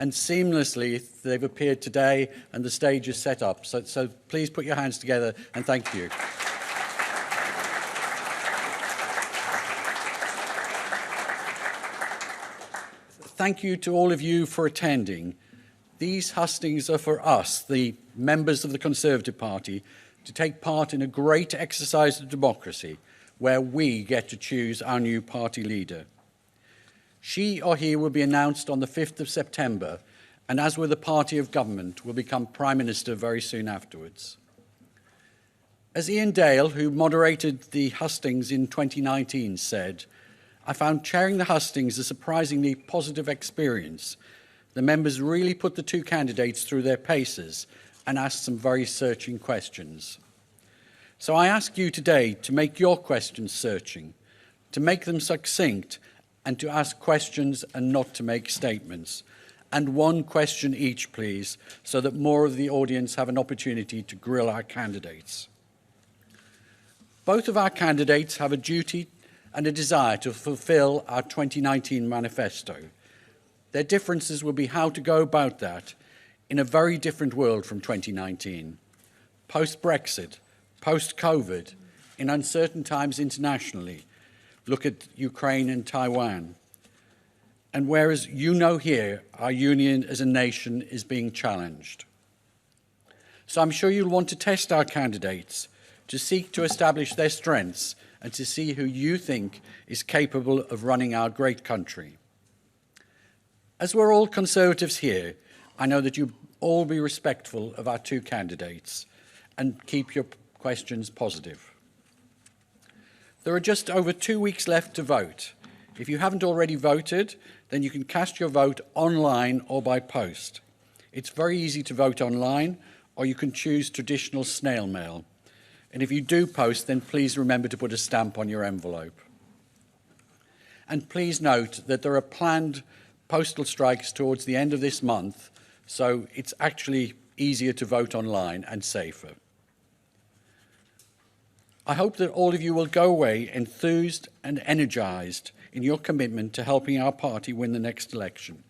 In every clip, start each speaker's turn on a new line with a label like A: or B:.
A: and seamlessly they've appeared today and the stage is set up. So please put your hands together and thank you. Thank you to all of you for attending. These hustings are for us, the members of the Conservative Party, to take part in a great exercise of democracy where we get to choose our new party leader. She or he will be announced on the 5th of September, and as with the party of government, will become Prime Minister very soon afterwards. As Ian Dale, who moderated the hustings in 2019, said, "I found chairing the hustings a surprisingly positive experience. The members really put the two candidates through their paces and asked some very searching questions." So I ask you today to make your questions searching, to make them succinct, and to ask questions and not to make statements. And one question each, please, so that more of the audience have an opportunity to grill our candidates. Both of our candidates have a duty and a desire to fulfil our 2019 manifesto. Their differences will be how to go about that in a very different world from 2019. Post-Brexit, post-COVID, in uncertain times internationally. Look at Ukraine and Taiwan. And whereas you know here, our union as a nation is being challenged. So I'm sure you'll want to test our candidates, to seek to establish their strengths and to see who you think is capable of running our great country. As we're all Conservatives here, I know that you all be respectful of our two candidates and keep your questions positive. There are just over 2 weeks left to vote. If you haven't already voted, then you can cast your vote online or by post. It's very easy to vote online, or you can choose traditional snail mail. And if you do post, then please remember to put a stamp on your envelope. And please note that there are planned postal strikes towards the end of this month, so it's actually easier to vote online and safer. I hope that all of you will go away enthused and energised in your commitment to helping our party win the next election.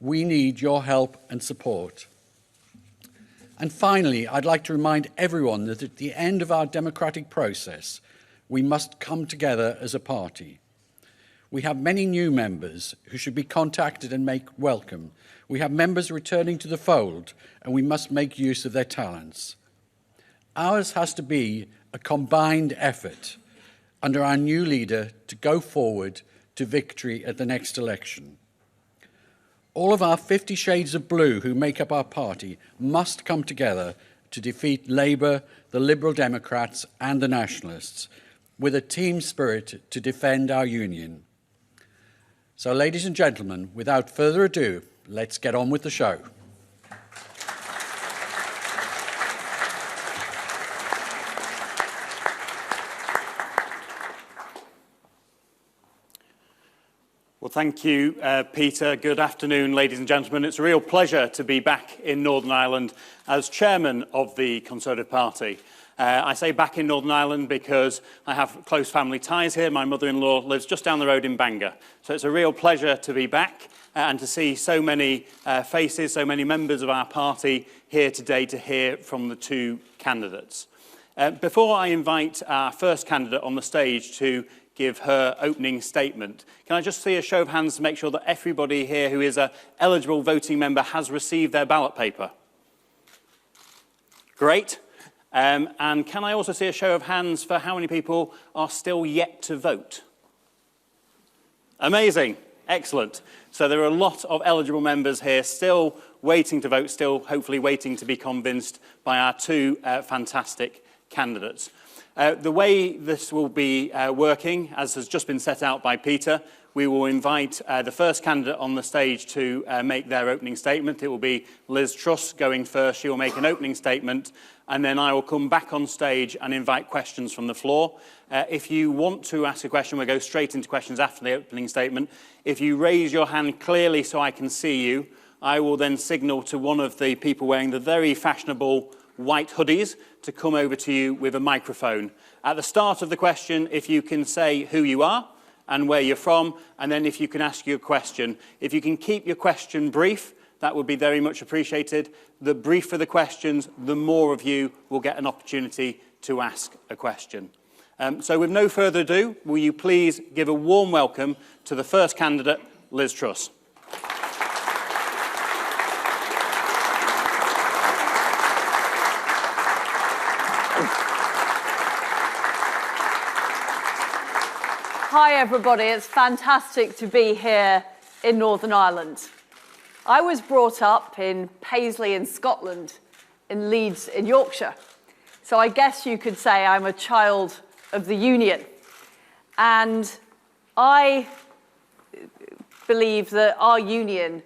A: We need your help and support. And finally, I'd like to remind everyone that at the end of our democratic process, we must come together as a party. We have many new members who should be contacted and made welcome. We have members returning to the fold, and we must make use of their talents. Ours has to be a combined effort under our new leader to go forward to victory at the next election. All of our 50 shades of blue who make up our party must come together to defeat Labour, the Liberal Democrats and the Nationalists, with a team spirit to defend our union. So, ladies and gentlemen, without further ado, let's get on with the show.
B: Well, thank you, Peter. Good afternoon, ladies and gentlemen. It's a real pleasure to be back in Northern Ireland as chairman of the Conservative Party. I say back in Northern Ireland because I have close family ties here. My mother-in-law lives just down the road in Bangor. So it's a real pleasure to be back and to see so many faces, so many members of our party here today to hear from the two candidates. Before I invite our first candidate on the stage to give her opening statement, can I just see a show of hands to make sure that everybody here who is an eligible voting member has received their ballot paper? Great. And can I also see a show of hands for how many people are still yet to vote? Amazing. Excellent. So there are a lot of eligible members here still waiting to vote, still hopefully waiting to be convinced by our two fantastic candidates. The way this will be working, as has just been set out by Peter, we will invite the first candidate on the stage to make their opening statement. It will be Liz Truss going first. She will make an opening statement, and then I will come back on stage and invite questions from the floor. If you want to ask a question, we'll go straight into questions after the opening statement. If you raise your hand clearly so I can see you, I will then signal to one of the people wearing the very fashionable white hoodies to come over to you with a microphone. At the start of the question, if you can say who you are and where you're from, and then if you can ask your question. If you can keep your question brief, that would be very much appreciated. The briefer the questions, the more of you will get an opportunity to ask a question. So with no further ado, will you please give a warm welcome to the first candidate, Liz Truss.
C: Hi everybody, it's fantastic to be here in Northern Ireland. I was brought up in Paisley in Scotland, in Leeds in Yorkshire. So I guess you could say I'm a child of the Union. And I believe that our union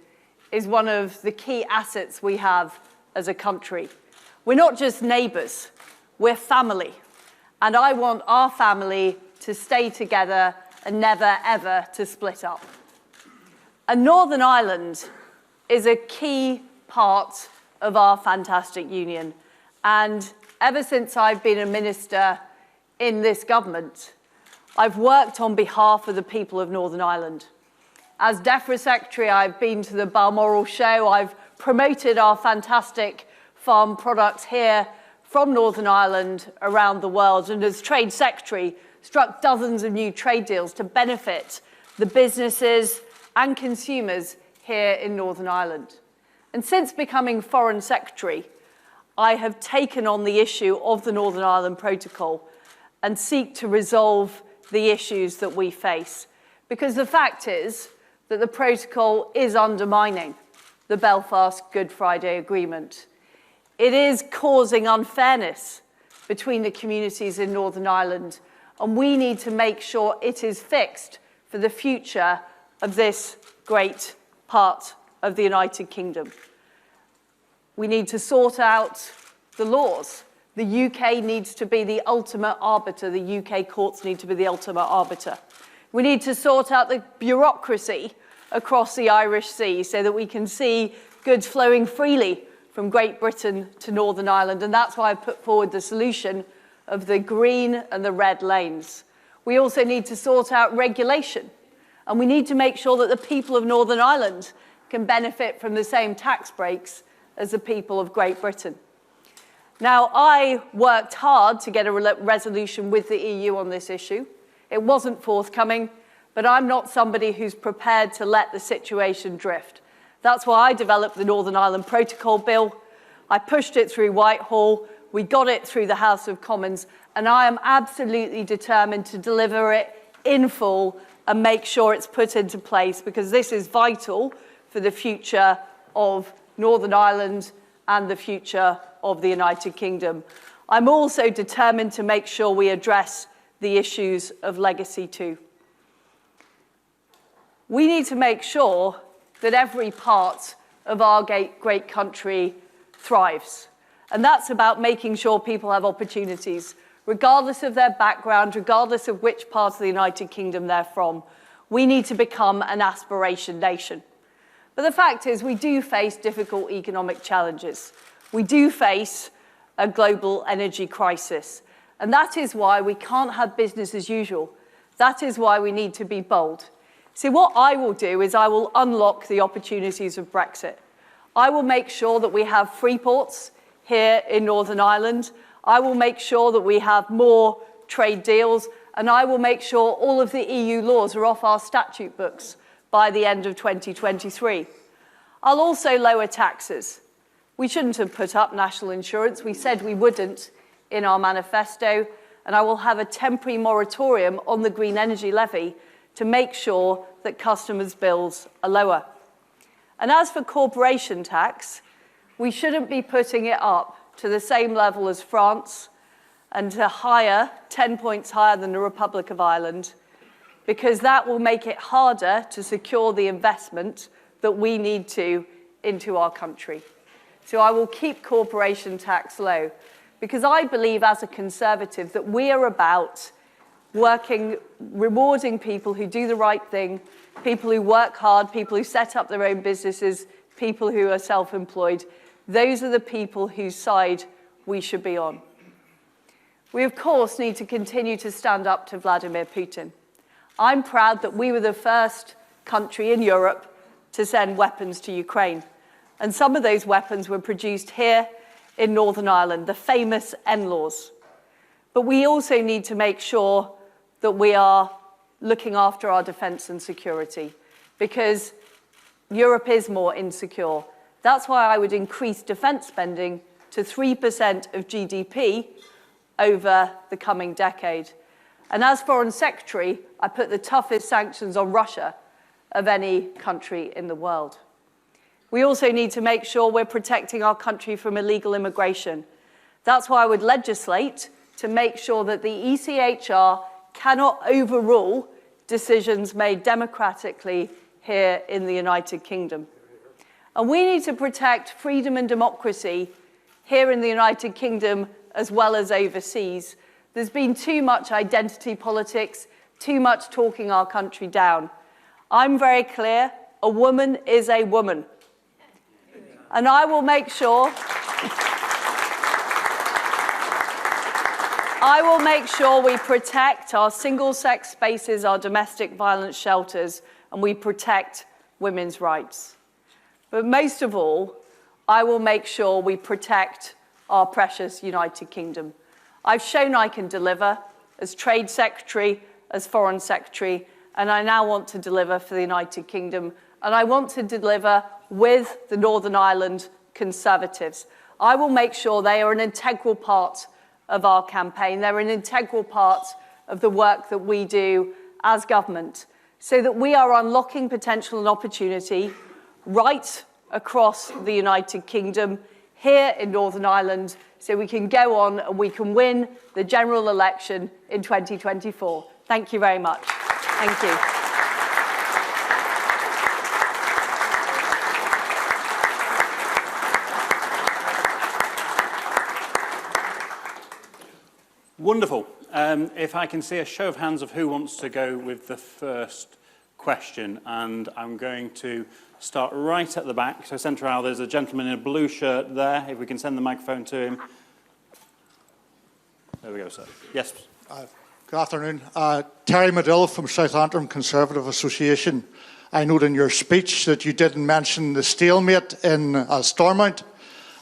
C: is one of the key assets we have as a country. We're not just neighbours, we're family. And I want our family to stay together and never, ever to split up. And Northern Ireland is a key part of our fantastic union. And ever since I've been a minister in this government, I've worked on behalf of the people of Northern Ireland. As DEFRA Secretary, I've been to the Balmoral Show. I've promoted our fantastic farm products here from Northern Ireland around the world. And as Trade Secretary, struck dozens of new trade deals to benefit the businesses and consumers here in Northern Ireland. And since becoming Foreign Secretary, I have taken on the issue of the Northern Ireland Protocol and seek to resolve the issues that we face. Because the fact is that the protocol is undermining the Belfast Good Friday Agreement. It is causing unfairness between the communities in Northern Ireland, and we need to make sure it is fixed for the future of this great part of the United Kingdom. We need to sort out the laws. The UK needs to be the ultimate arbiter. The UK courts need to be the ultimate arbiter. We need to sort out the bureaucracy across the Irish Sea so that we can see goods flowing freely from Great Britain to Northern Ireland. And that's why I put forward the solution of the green and the red lanes. We also need to sort out regulation. And we need to make sure that the people of Northern Ireland can benefit from the same tax breaks as the people of Great Britain. Now, I worked hard to get a resolution with the EU on this issue. It wasn't forthcoming, but I'm not somebody who's prepared to let the situation drift. That's why I developed the Northern Ireland Protocol Bill. I pushed it through Whitehall. We got it through the House of Commons, and I am absolutely determined to deliver it in full and make sure it's put into place, because this is vital for the future of Northern Ireland and the future of the United Kingdom. I'm also determined to make sure we address the issues of legacy too. We need to make sure that every part of our great country thrives. And that's about making sure people have opportunities, regardless of their background, regardless of which part of the United Kingdom they're from. We need to become an aspiration nation. But the fact is, we do face difficult economic challenges. We do face a global energy crisis. And that is why we can't have business as usual. That is why we need to be bold. See, what I will do is I will unlock the opportunities of Brexit. I will make sure that we have free ports here in Northern Ireland. I will make sure that we have more trade deals, and I will make sure all of the EU laws are off our statute books by the end of 2023. I'll also lower taxes. We shouldn't have put up national insurance. We said we wouldn't in our manifesto, and I will have a temporary moratorium on the green energy levy to make sure that customers' bills are lower. And as for corporation tax, we shouldn't be putting it up to the same level as France and to 10 points higher than the Republic of Ireland, because that will make it harder to secure the investment that we need to into our country. So I will keep corporation tax low, because I believe as a Conservative that we are about rewarding people who do the right thing, people who work hard, people who set up their own businesses, people who are self-employed. Those are the people whose side we should be on. We, of course, need to continue to stand up to Vladimir Putin. I'm proud that we were the first country in Europe to send weapons to Ukraine. And some of those weapons were produced here in Northern Ireland, the famous NLAWs. But we also need to make sure that we are looking after our defence and security, because Europe is more insecure. That's why I would increase defence spending to 3% of GDP over the coming decade. And as Foreign Secretary, I put the toughest sanctions on Russia of any country in the world. We also need to make sure we're protecting our country from illegal immigration. That's why I would legislate to make sure that the ECHR cannot overrule decisions made democratically here in the United Kingdom. And we need to protect freedom and democracy here in the United Kingdom as well as overseas. There's been too much identity politics, too much talking our country down. I'm very clear, a woman is a woman. And I will make sure we protect our single-sex spaces, our domestic violence shelters, and we protect women's rights. But most of all, I will make sure we protect our precious United Kingdom. I've shown I can deliver as Trade Secretary, as Foreign Secretary, and I now want to deliver for the United Kingdom. And I want to deliver with the Northern Ireland Conservatives. I will make sure they are an integral part of our campaign. They're an integral part of the work that we do as government, so that we are unlocking potential and opportunity right across the United Kingdom, here in Northern Ireland, so we can go on and we can win the general election in 2024. Thank you very much. Thank you.
B: Wonderful. If I can see a show of hands of who wants to go with the first question, and I'm going to start right at the back. So centre aisle, there's a gentleman in a blue shirt there. If we can send the microphone to him. There we go, sir. Yes.
D: Good afternoon. Terry Medill from South Antrim Conservative Association. I note in your speech that you didn't mention the stalemate in Stormont.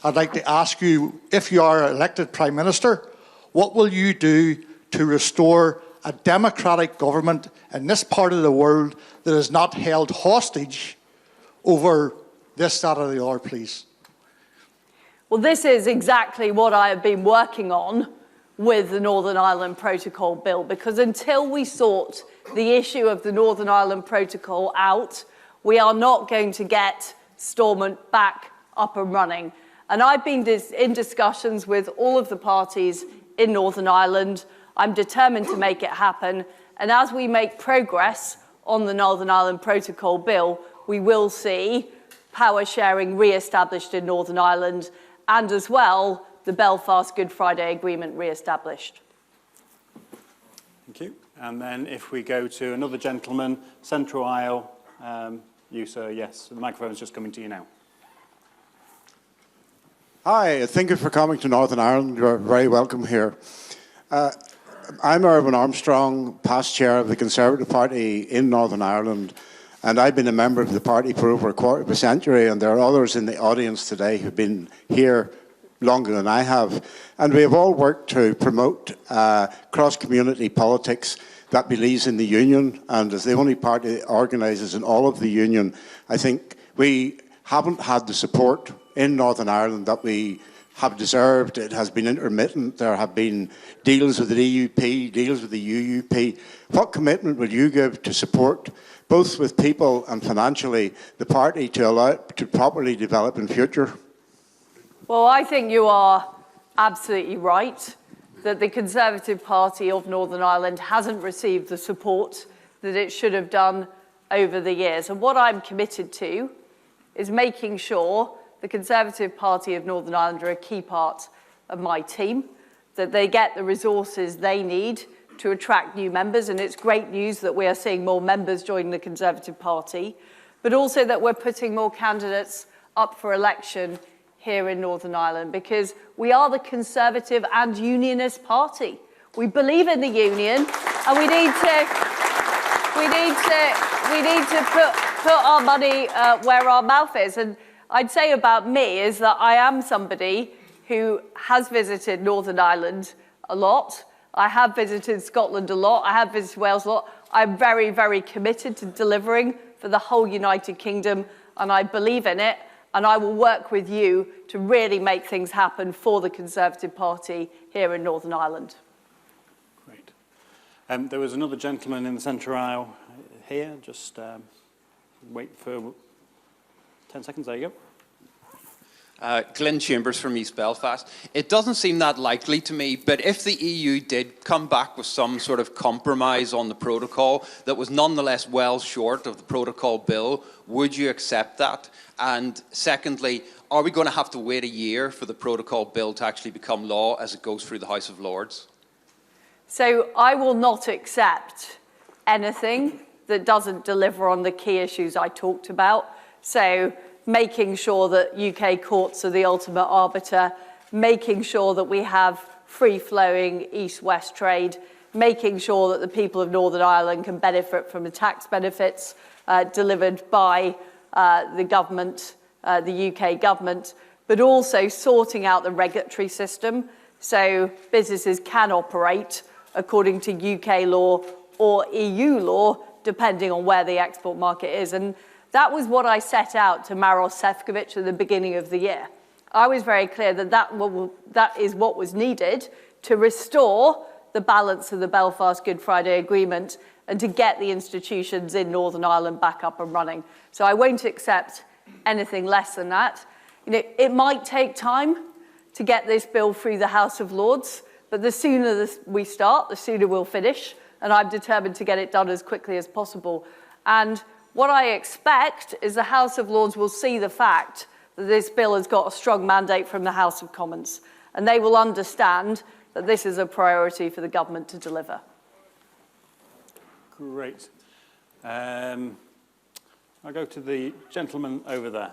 D: I'd like to ask you, if you are elected Prime Minister, what will you do to restore a democratic government in this part of the world that is not held hostage over this, that or the other, please?
C: Well, this is exactly what I have been working on with the Northern Ireland Protocol Bill, because until we sort the issue of the Northern Ireland Protocol out, we are not going to get Stormont back up and running. And I've been in discussions with all of the parties in Northern Ireland. I'm determined to make it happen. And as we make progress on the Northern Ireland Protocol Bill, we will see power sharing re-established in Northern Ireland, and as well, the Belfast Good Friday Agreement re-established.
B: Thank you. And then if we go to another gentleman, central aisle, you, sir, yes. The microphone is just coming to you now.
E: Hi, thank you for coming to Northern Ireland. You're very welcome here. I'm Irwin Armstrong, past chair of the Conservative Party in Northern Ireland, and I've been a member of the party for over a quarter of a century, and there are others in the audience today who've been here longer than I have. And we have all worked to promote cross-community politics that believes in the union, and as the only party that organises in all of the union, I think we haven't had the support in Northern Ireland that we have deserved. It has been intermittent. There have been deals with the DUP, deals with the UUP. What commitment will you give to support, both with people and financially, the party to allow it to properly develop in future?
C: Well, I think you are absolutely right that the Conservative Party of Northern Ireland hasn't received the support that it should have done over the years. And what I'm committed to is making sure the Conservative Party of Northern Ireland are a key part of my team, that they get the resources they need to attract new members, and it's great news that we are seeing more members join the Conservative Party, but also that we're putting more candidates up for election here in Northern Ireland, because we are the Conservative and Unionist party. We believe in the union, and we need to put our money where our mouth is. And I'd say about me is that I am somebody who has visited Northern Ireland a lot. I have visited Scotland a lot. I have visited Wales a lot. I'm very, very committed to delivering for the whole United Kingdom, and I believe in it, and I will work with you to really make things happen for the Conservative Party here in Northern Ireland.
B: Great. There was another gentleman in the centre aisle here. Just wait for 10 seconds. There you go.
F: Glenn Chambers from East Belfast. It doesn't seem that likely to me, but if the EU did come back with some sort of compromise on the protocol that was nonetheless well short of the protocol bill, would you accept that? And secondly, are we going to have to wait a year for the protocol bill to actually become law as it goes through the House of Lords?
C: So I will not accept anything that doesn't deliver on the key issues I talked about. So making sure that UK courts are the ultimate arbiter, making sure that we have free-flowing east-west trade, making sure that the people of Northern Ireland can benefit from the tax benefits delivered by the government, the UK government, but also sorting out the regulatory system so businesses can operate according to UK law or EU law, depending on where the export market is. And that was what I set out to Maros Sefcovic at the beginning of the year. I was very clear that that is what was needed to restore the balance of the Belfast Good Friday Agreement and to get the institutions in Northern Ireland back up and running. So I won't accept anything less than that. You know, it might take time to get this bill through the House of Lords, but the sooner we start, the sooner we'll finish, and I'm determined to get it done as quickly as possible. And what I expect is the House of Lords will see the fact that this bill has got a strong mandate from the House of Commons, and they will understand that this is a priority for the government to deliver.
B: Great. I'll go to the gentleman over there.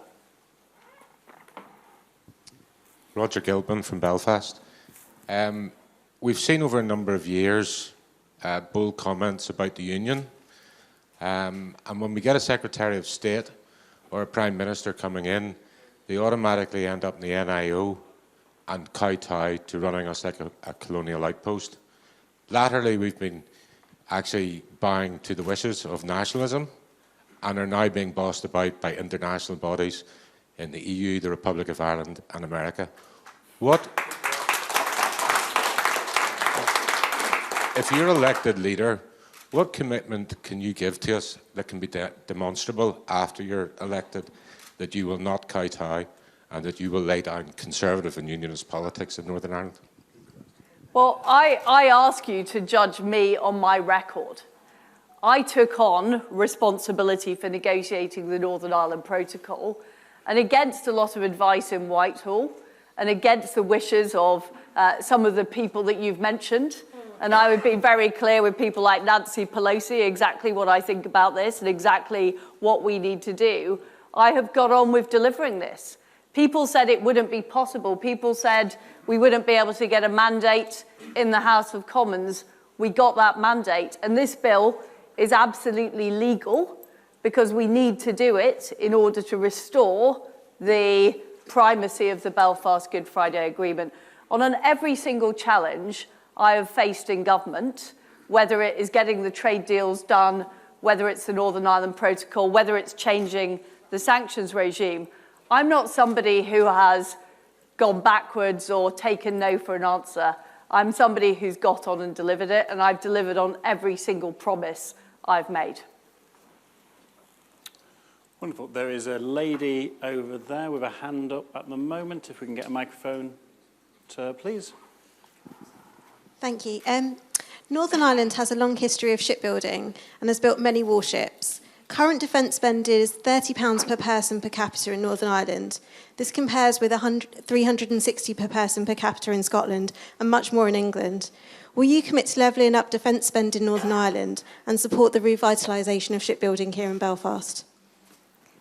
G: Roger Gilpin from Belfast. We've seen over a number of years bold comments about the Union. And when we get a Secretary of State or a Prime Minister coming in, they automatically end up in the NIO and kowtow to running us like a colonial outpost. Latterly, we've been actually bowing to the wishes of nationalism and are now being bossed about by international bodies in the EU, the Republic of Ireland and America. If you're elected leader, what commitment can you give to us that can be demonstrable after you're elected that you will not kowtow and that you will lay down Conservative and Unionist politics in Northern Ireland?
C: Well, I ask you to judge me on my record. I took on responsibility for negotiating the Northern Ireland Protocol, and against a lot of advice in Whitehall and against the wishes of some of the people that you've mentioned. And I would be very clear with people like Nancy Pelosi exactly what I think about this and exactly what we need to do. I have got on with delivering this. People said it wouldn't be possible. People said we wouldn't be able to get a mandate in the House of Commons. We got that mandate. And this bill is absolutely legal because we need to do it in order to restore the primacy of the Belfast Good Friday Agreement. On every single challenge I have faced in government, whether it is getting the trade deals done, whether it's the Northern Ireland Protocol, whether it's changing the sanctions regime, I'm not somebody who has gone backwards or taken no for an answer. I'm somebody who's got on and delivered it, and I've delivered on every single promise I've made.
B: Wonderful. There is a lady over there with a hand up at the moment. If we can get a microphone to her, please.
H: Thank you. Northern Ireland has a long history of shipbuilding and has built many warships. Current defence spend is £30 per person per capita in Northern Ireland. This compares with £360 per person per capita in Scotland and much more in England. Will you commit to levelling up defence spend in Northern Ireland and support the revitalisation of shipbuilding here in Belfast?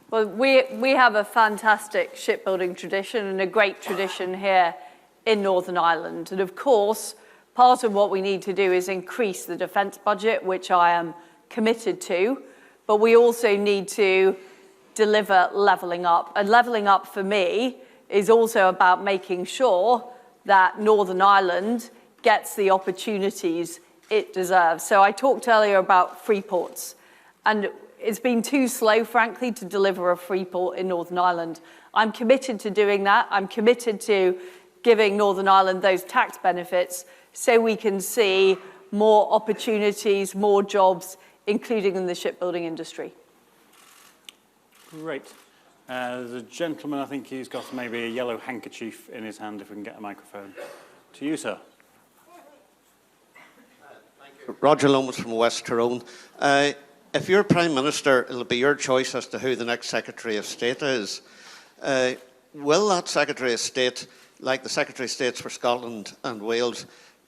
C: Well, we have a fantastic shipbuilding tradition and a great tradition here in Northern Ireland. And of course, part of what we need to do is increase the defence budget, which I am committed to. But we also need to deliver levelling up. And levelling up for me is also about making sure that Northern Ireland gets the opportunities it deserves. So I talked earlier about free ports, and it's been too slow, frankly, to deliver a free port in Northern Ireland. I'm committed to doing that. I'm committed to giving Northern Ireland those tax benefits so we can see more opportunities, more jobs, including in the shipbuilding industry.
B: Great. There's a gentleman, I think he's got maybe a yellow handkerchief in his hand, if we can get a microphone. To you, sir.
I: Roger Lomas from West Tyrone. If you're Prime Minister, it'll be your choice as to who the next Secretary of State is. Will that Secretary of State, like the Secretary of States for Scotland and Wales,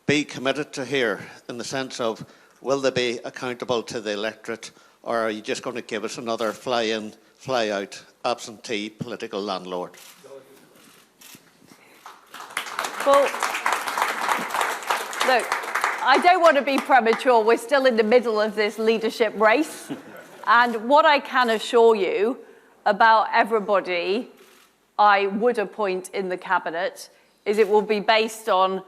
I: be committed to here in the sense of will they be accountable to the electorate, or are you just going to give us another fly-in, fly-out, absentee political landlord?
C: Well, look, I don't want to be premature. We're still in the middle of this leadership race. And what I can assure you about everybody I would appoint in the Cabinet is it will be based on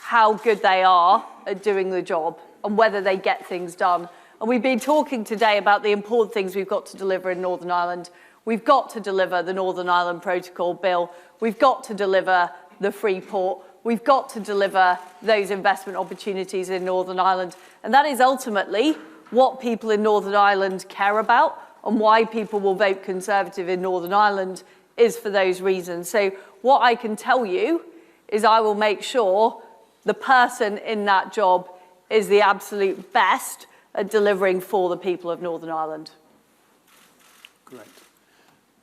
C: how good they are at doing the job and whether they get things done. And we've been talking today about the important things we've got to deliver in Northern Ireland. We've got to deliver the Northern Ireland Protocol Bill. We've got to deliver the free port. We've got to deliver those investment opportunities in Northern Ireland. And that is ultimately what people in Northern Ireland care about, and why people will vote Conservative in Northern Ireland is for those reasons. So what I can tell you is I will make sure the person in that job is the absolute best at delivering for the people of Northern Ireland.
B: Great.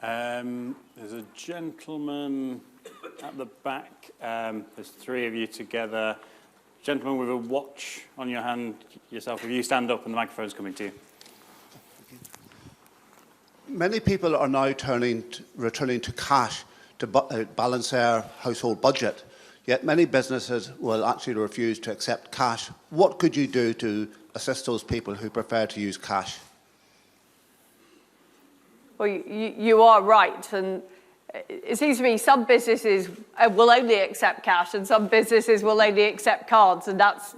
B: There's a gentleman at the back. There's three of you together. Gentleman with a watch on your hand, yourself, if you stand up and the microphone's coming to you.
J: Many people are now returning to cash to balance their household budget, yet many businesses will actually refuse to accept cash. What could you do to assist those people who prefer to use cash?
C: Well, you are right, and it seems to me some businesses will only accept cash and some businesses will only accept cards, and that's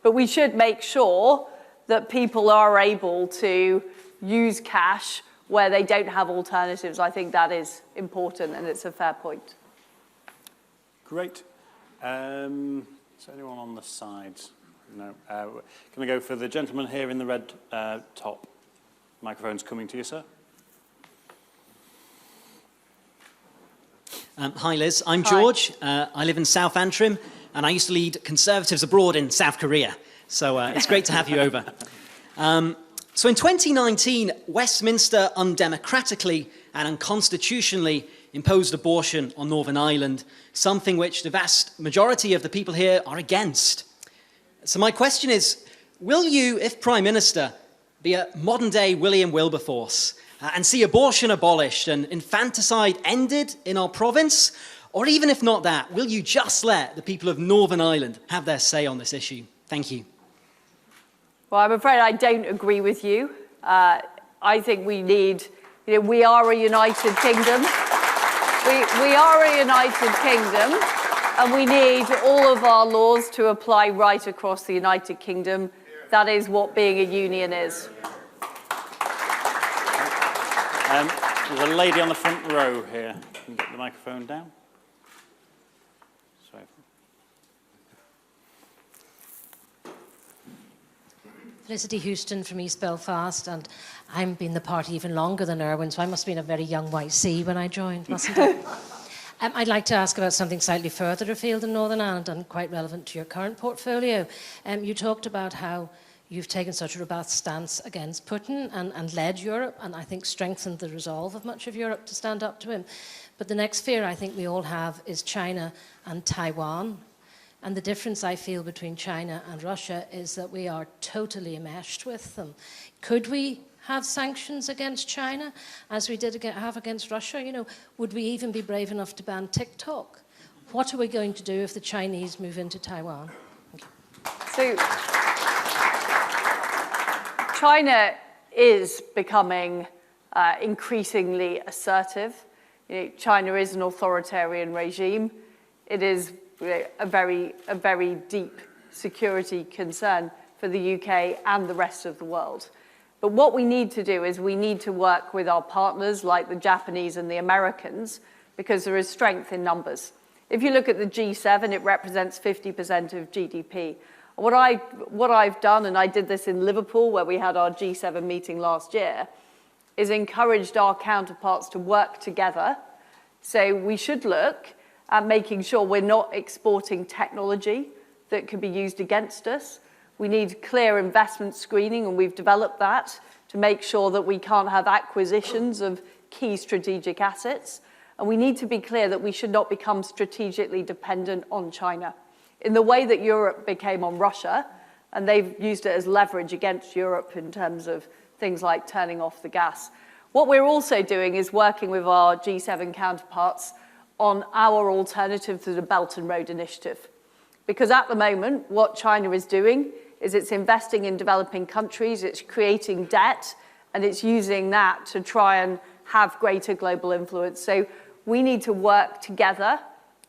C: but we should make sure that people are able to use cash where they don't have alternatives. I think that is important, and it's a fair point.
B: Great. Is there anyone on the sides? No. Can I go for the gentleman here in the red top? Microphone's coming to you, sir.
K: Hi, Liz. I'm George. I live in South Antrim, and I used to lead Conservatives abroad in South Korea. So it's great to have you over. So in 2019, Westminster undemocratically and unconstitutionally imposed abortion on Northern Ireland, something which the vast majority of the people here are against. So my question is, will you, if Prime Minister, be a modern-day William Wilberforce and see abortion abolished and infanticide ended in our province? Or even if not that, will you just let the people of Northern Ireland have their say on this issue? Thank you.
C: Well, I'm afraid I don't agree with you. I think we need, we are a united kingdom. We are a united kingdom, and we need all of our laws to apply right across the United Kingdom. That is what being a union is.
B: There's a lady on the front row here. Can you get the microphone down? Sorry.
L: Felicity Houston from East Belfast, and I've been the party even longer than Irwin, so I must have been a very young YC when I joined, mustn't I? I'd like to ask about something slightly further afield in Northern Ireland and quite relevant to your current portfolio. You talked about how you've taken such a robust stance against Putin and led Europe, and I think strengthened the resolve of much of Europe to stand up to him. But the next fear I think we all have is China and Taiwan. And the difference I feel between China and Russia is that we are totally enmeshed with them. Could we have sanctions against China as we did have against Russia? You know, would we even be brave enough to ban TikTok? What are we going to do if the Chinese move into Taiwan?
C: So, China is becoming increasingly assertive. China is an authoritarian regime. It is a very deep security concern for the UK and the rest of the world. But what we need to do is we need to work with our partners like the Japanese and the Americans, because there is strength in numbers. If you look at the G7, it represents 50% of GDP. What I've done, and I did this in Liverpool where we had our G7 meeting last year, is encouraged our counterparts to work together. So we should look at making sure we're not exporting technology that could be used against us. We need clear investment screening, and we've developed that to make sure that we can't have acquisitions of key strategic assets. And we need to be clear that we should not become strategically dependent on China in the way that Europe became on Russia, and they've used it as leverage against Europe in terms of things like turning off the gas. What we're also doing is working with our G7 counterparts on our alternative to the Belt and Road Initiative. Because at the moment, what China is doing is it's investing in developing countries, it's creating debt, and it's using that to try and have greater global influence. So we need to work together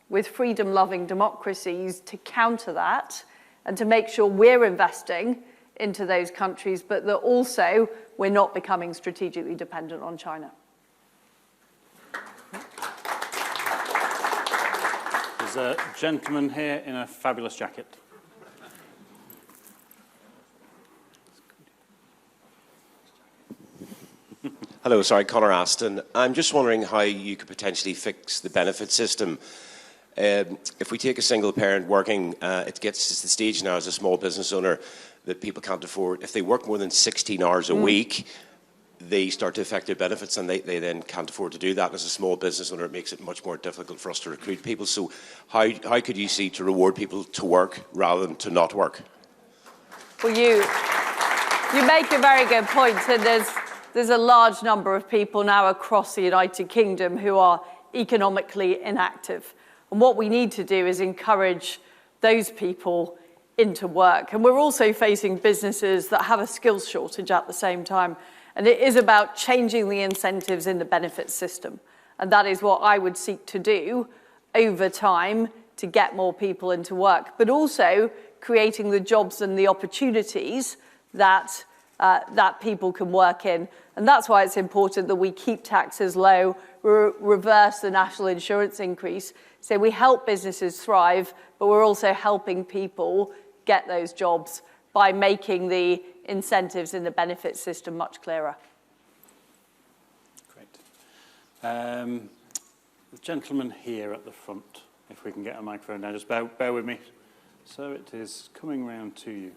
C: with freedom-loving democracies to counter that and to make sure we're investing into those countries, but that also we're not becoming strategically dependent on China.
B: There's a gentleman here in a fabulous jacket.
M: Hello, sorry, Conor Aston. I'm just wondering how you could potentially fix the benefit system. If we take a single parent working, it gets to the stage now as a small business owner that people can't afford. If they work more than 16 hours a week, they start to affect their benefits, and they then can't afford to do that. As a small business owner, it makes it much more difficult for us to recruit people. So how could you see to reward people to work rather than to not work?
C: Well, you make a very good point, and there's a large number of people now across the United Kingdom who are economically inactive. And what we need to do is encourage those people into work. And we're also facing businesses that have a skills shortage at the same time. And it is about changing the incentives in the benefits system. And that is what I would seek to do over time to get more people into work, but also creating the jobs and the opportunities that people can work in. And that's why it's important that we keep taxes low, reverse the national insurance increase. So we help businesses thrive, but we're also helping people get those jobs by making the incentives in the benefits system much clearer.
B: Great. The gentleman here at the front, if we can get a microphone now, just bear with me. So it is coming round to you.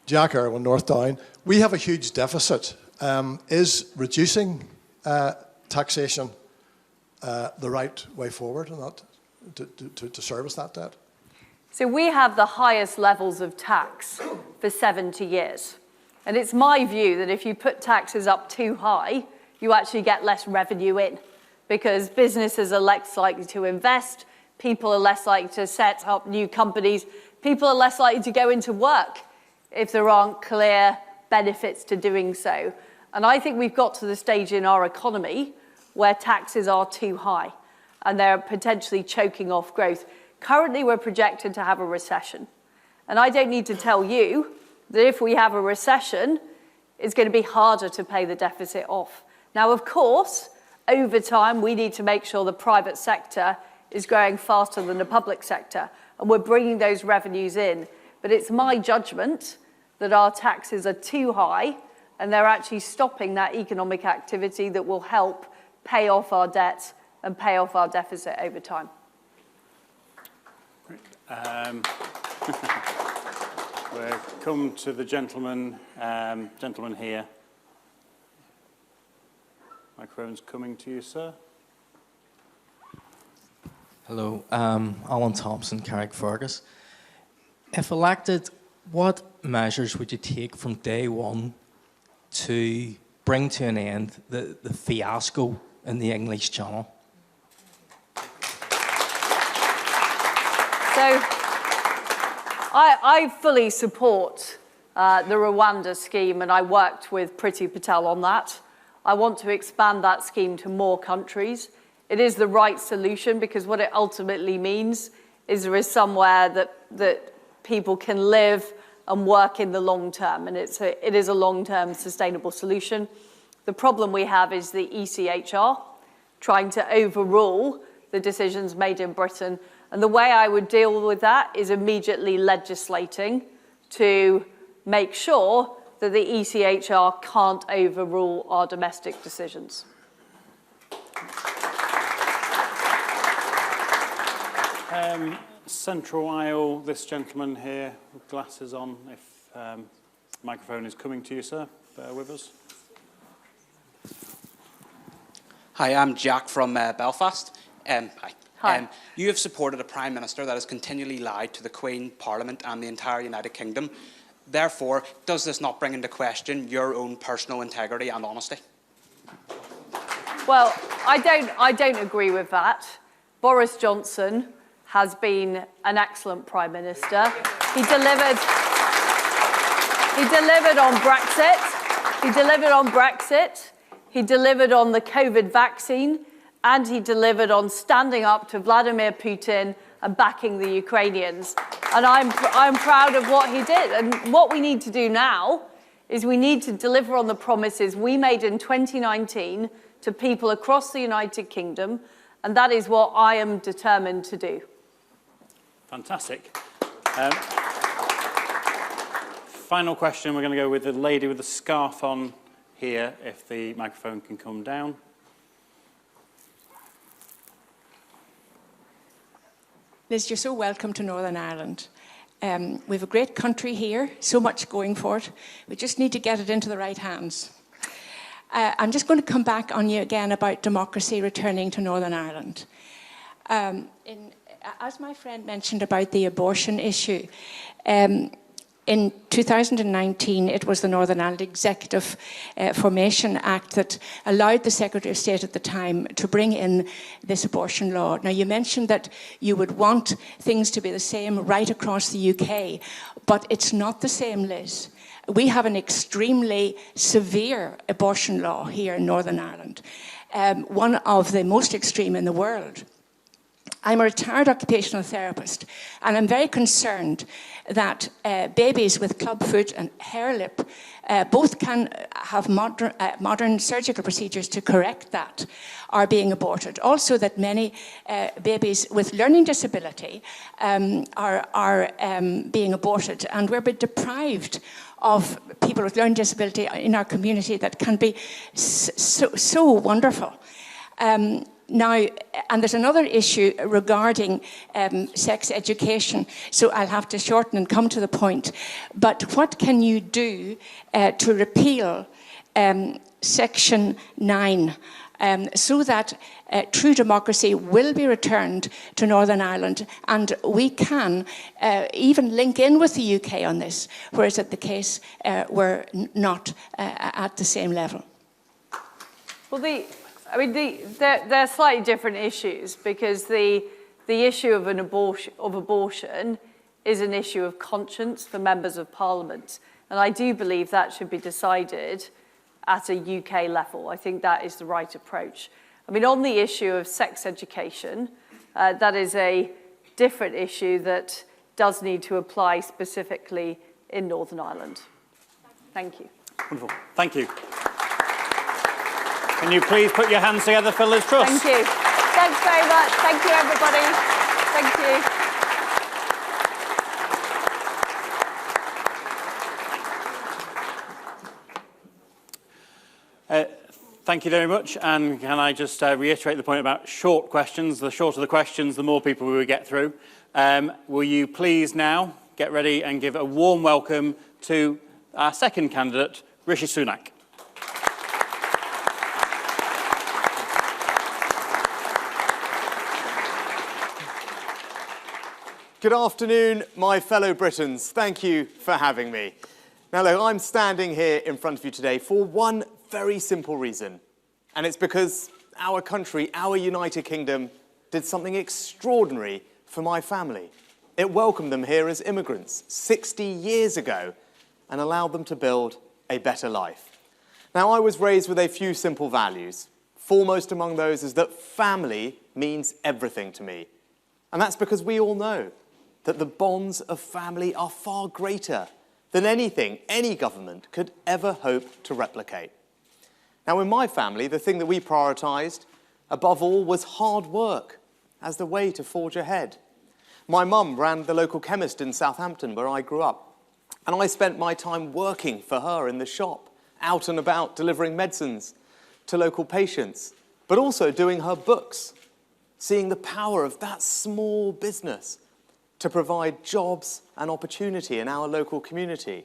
N: Jack Irwin, North Down. We have a huge deficit. Is reducing taxation the right way forward and not to service that debt?
C: So we have the highest levels of tax for 70 years. And it's my view that if you put taxes up too high, you actually get less revenue in, because businesses are less likely to invest, people are less likely to set up new companies, people are less likely to go into work if there aren't clear benefits to doing so. And I think we've got to the stage in our economy where taxes are too high and they're potentially choking off growth. Currently, we're projected to have a recession. And I don't need to tell you that if we have a recession, it's going to be harder to pay the deficit off. Now, of course, over time, we need to make sure the private sector is growing faster than the public sector, and we're bringing those revenues in. But it's my judgment that our taxes are too high, and they're actually stopping that economic activity that will help pay off our debt and pay off our deficit over time.
B: We'll come to the gentleman here. Microphone's coming to you, sir.
O: Hello, Alan Thompson, Carrickfergus. If elected, what measures would you take from day one to bring to an end the fiasco in the English Channel?
C: So I fully support the Rwanda scheme, and I worked with Priti Patel on that. I want to expand that scheme to more countries. It is the right solution because what it ultimately means is there is somewhere that people can live and work in the long term, and it is a long-term sustainable solution. The problem we have is the ECHR trying to overrule the decisions made in Britain, and the way I would deal with that is immediately legislating to make sure that the ECHR can't overrule our domestic decisions.
B: Central aisle, this gentleman here with glasses on, if the microphone is coming to you, sir, bear with us.
P: Hi, I'm Jack from Belfast. Hi.
C: Hi.
P: You have supported a Prime Minister that has continually lied to the Queen, Parliament and the entire United Kingdom. Therefore, does this not bring into question your own personal integrity and honesty?
C: Well, I don't agree with that. Boris Johnson has been an excellent Prime Minister. He delivered on Brexit. He delivered on Brexit. He delivered on the COVID vaccine. And he delivered on standing up to Vladimir Putin and backing the Ukrainians. And I'm proud of what he did. And what we need to do now is we need to deliver on the promises we made in 2019 to people across the United Kingdom. And that is what I am determined to do.
B: Fantastic. Final question, we're going to go with the lady with the scarf on here, if the microphone can come down.
Q: Liz, you're so welcome to Northern Ireland. We have a great country here, so much going for it. We just need to get it into the right hands. I'm just going to come back on you again about democracy returning to Northern Ireland. As my friend mentioned about the abortion issue, in 2019, it was the Northern Ireland Executive Formation Act that allowed the Secretary of State at the time to bring in this abortion law. Now, you mentioned that you would want things to be the same right across the UK, but it's not the same, Liz. We have an extremely severe abortion law here in Northern Ireland, one of the most extreme in the world. I'm a retired occupational therapist, and I'm very concerned that babies with clubfoot and hare lip both can have modern surgical procedures to correct that, are being aborted. Also that many babies with learning disability are being aborted, and we're deprived of people with learning disability in our community that can be so wonderful. Now, and there's another issue regarding sex education, so I'll have to shorten and come to the point. But what can you do to repeal Section 9 so that true democracy will be returned to Northern Ireland, and we can even link in with the UK on this, whereas at the case we're not at the same level?
C: Well, they're slightly different issues, because the issue of abortion is an issue of conscience for members of Parliament, and I do believe that should be decided at a UK level. I think that is the right approach. I mean, on the issue of sex education, that is a different issue that does need to apply specifically in Northern Ireland. Thank you.
B: Wonderful. Thank you. Can you please put your hands together for Liz Truss?
C: Thank you. Thanks very much. Thank you, everybody. Thank you.
B: Thank you very much. And can I just reiterate the point about short questions? The shorter the questions, the more people we will get through. Will you please now get ready and give a warm welcome to our second candidate, Rishi Sunak.
R: Good afternoon, my fellow Britons. Thank you for having me. Now, look, I'm standing here in front of you today for one very simple reason, and it's because our country, our United Kingdom, did something extraordinary for my family. It welcomed them here as immigrants 60 years ago, and allow them to build a better life. Now, I was raised with a few simple values. Foremost among those is that family means everything to me. And that's because we all know that the bonds of family are far greater than anything any government could ever hope to replicate. Now, in my family, the thing that we prioritised above all was hard work as the way to forge ahead. My mum ran the local chemist in Southampton, where I grew up, and I spent my time working for her in the shop, out and about delivering medicines to local patients, but also doing her books, seeing the power of that small business to provide jobs and opportunity in our local community.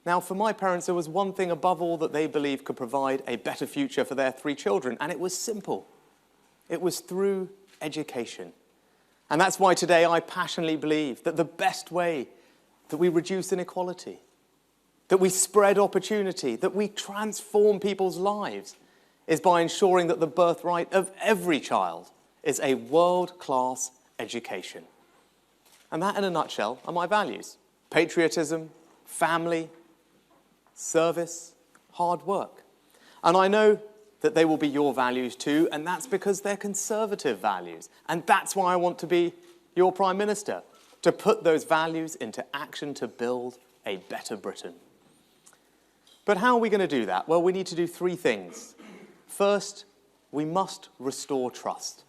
R: Now, for my parents, there was one thing above all that they believed could provide a better future for their 3 children, and it was simple. It was through education. And that's why today I passionately believe that the best way that we reduce inequality, that we spread opportunity, that we transform people's lives, is by ensuring that the birthright of every child is a world-class education. And that, in a nutshell, are my values: patriotism, family, service, hard work. And I know that they will be your values too, and that's because they're Conservative values. And that's why I want to be your Prime Minister, to put those values into action to build a better Britain. But how are we going to do that? Well, we need to do 3 things. First, we must restore trust.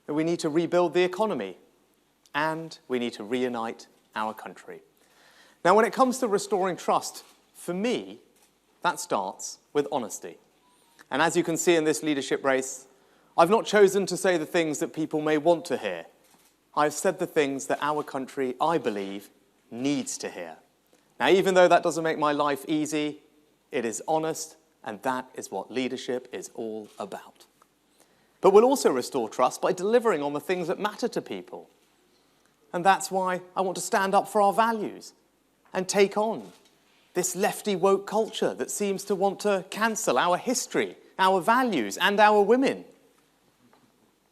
R: We need to rebuild the economy, and we need to reunite our country. Now, when it comes to restoring trust, for me, that starts with honesty. And as you can see in this leadership race, I've not chosen to say the things that people may want to hear. I've said the things that our country, I believe, needs to hear. Now, even though that doesn't make my life easy, it is honest, and that is what leadership is all about. But we'll also restore trust by delivering on the things that matter to people. And that's why I want to stand up for our values and take on this lefty woke culture that seems to want to cancel our history, our values, and our women.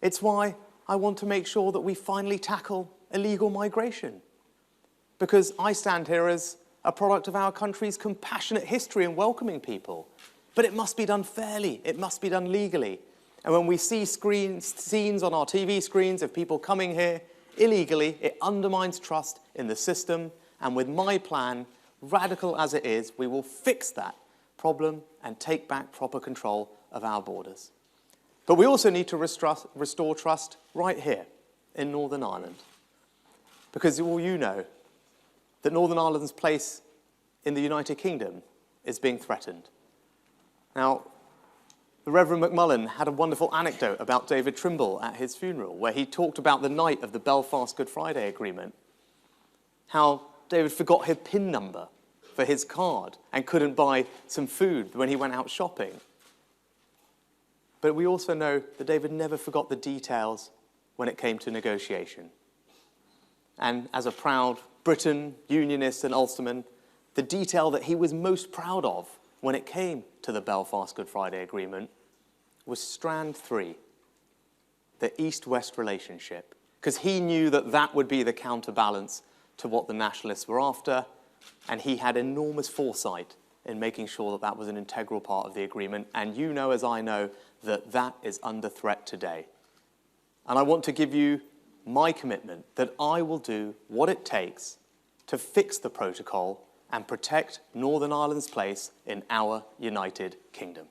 R: It's why I want to make sure that we finally tackle illegal migration. Because I stand here as a product of our country's compassionate history in welcoming people. But it must be done fairly, it must be done legally. And when we see scenes on our TV screens of people coming here illegally, it undermines trust in the system. And with my plan, radical as it is, we will fix that problem and take back proper control of our borders. But we also need to restore trust right here in Northern Ireland. Because all you know that Northern Ireland's place in the United Kingdom is being threatened. Now, the Reverend McMullen had a wonderful anecdote about David Trimble at his funeral, where he talked about the night of the Belfast Good Friday Agreement, how David forgot his PIN number for his card and couldn't buy some food when he went out shopping. But we also know that David never forgot the details when it came to negotiation. And as a proud Briton, unionist and Ulsterman, the detail that he was most proud of when it came to the Belfast Good Friday Agreement was Strand 3, the East-West relationship, because he knew that that would be the counterbalance to what the nationalists were after, and he had enormous foresight in making sure that that was an integral part of the agreement, and you know as I know that that is under threat today. And I want to give you my commitment that I will do what it takes to fix the protocol and protect Northern Ireland's place in our United Kingdom.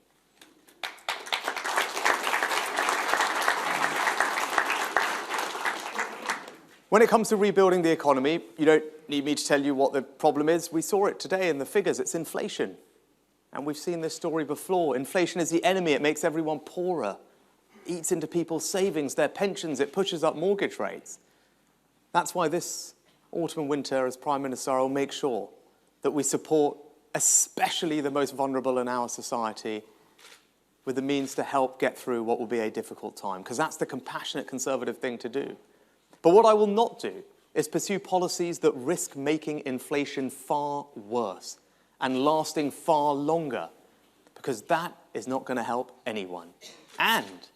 R: When it comes to rebuilding the economy, you don't need me to tell you what the problem is. We saw it today in the figures. It's inflation. And we've seen this story before. Inflation is the enemy. It makes everyone poorer. Eats into people's savings, their pensions. It pushes up mortgage rates. That's why this autumn and winter, as Prime Minister, I'll make sure that we support especially the most vulnerable in our society with the means to help get through what will be a difficult time, because that's the compassionate Conservative thing to do. But what I will not do is pursue policies that risk making inflation far worse and lasting far longer, because that is not going to help anyone. And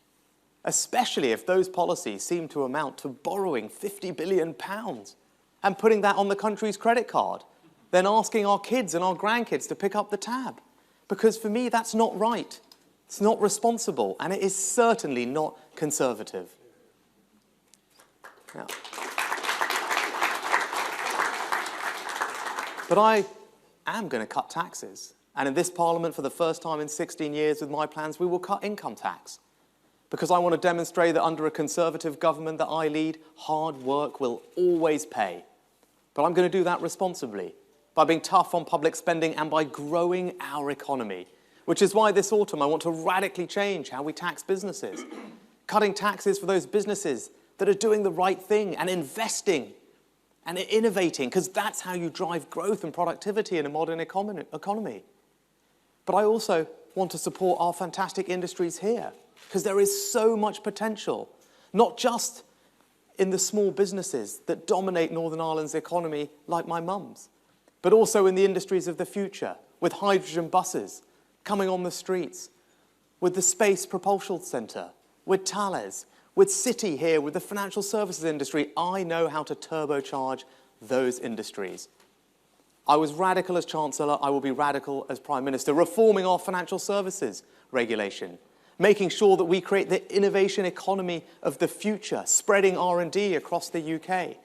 R: especially if those policies seem to amount to borrowing £50 billion and putting that on the country's credit card, than asking our kids and our grandkids to pick up the tab. Because for me, that's not right. It's not responsible, and it is certainly not conservative. Now, but I am going to cut taxes. And in this Parliament, for the first time in 16 years with my plans, we will cut income tax. Because I want to demonstrate that under a Conservative government that I lead, hard work will always pay. But I'm going to do that responsibly, by being tough on public spending and by growing our economy. Which is why this autumn I want to radically change how we tax businesses. Cutting taxes for those businesses that are doing the right thing and investing and innovating, because that's how you drive growth and productivity in a modern economy. But I also want to support our fantastic industries here, because there is so much potential, not just in the small businesses that dominate Northern Ireland's economy, like my mum's, but also in the industries of the future, with hydrogen buses coming on the streets, with the Space Propulsion Centre, with Thales, with City here, with the financial services industry. I know how to turbocharge those industries. I was radical as Chancellor, I will be radical as Prime Minister, reforming our financial services regulation, making sure that we create the innovation economy of the future, spreading R&D across the UK,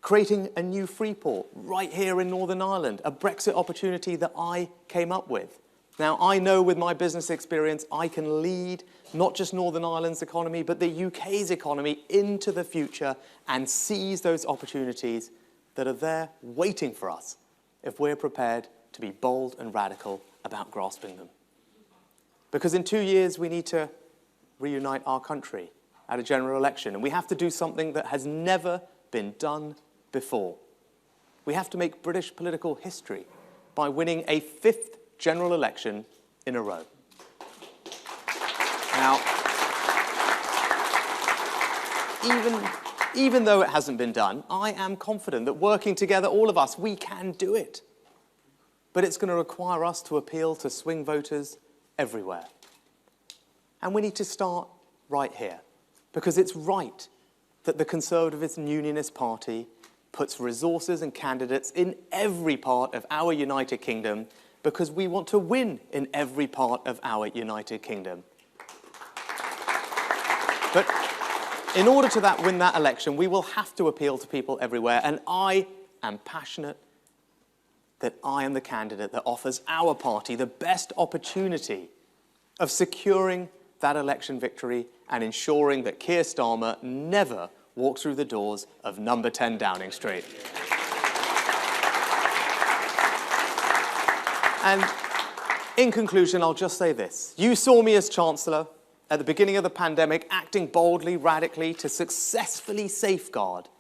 R: creating a new Freeport right here in Northern Ireland, a Brexit opportunity that I came up with. Now, I know with my business experience, I can lead not just Northern Ireland's economy, but the UK's economy into the future and seize those opportunities that are there waiting for us if we're prepared to be bold and radical about grasping them. Because in 2 years, we need to reunite our country at a general election, and we have to do something that has never been done before. We have to make British political history by winning a 5th general election in a row. Now, even though it hasn't been done, I am confident that working together, all of us, we can do it. But it's going to require us to appeal to swing voters everywhere. And we need to start right here, because it's right that the Conservative and Unionist Party puts resources and candidates in every part of our United Kingdom, because we want to win in every part of our United Kingdom. But in order to win that election, we will have to appeal to people everywhere, and I am passionate that I am the candidate that offers our party the best opportunity of securing that election victory and ensuring that Keir Starmer never walks through the doors of number 10 Downing Street. And in conclusion, I'll just say this. You saw me as Chancellor at the beginning of the pandemic, acting boldly, radically to successfully safeguard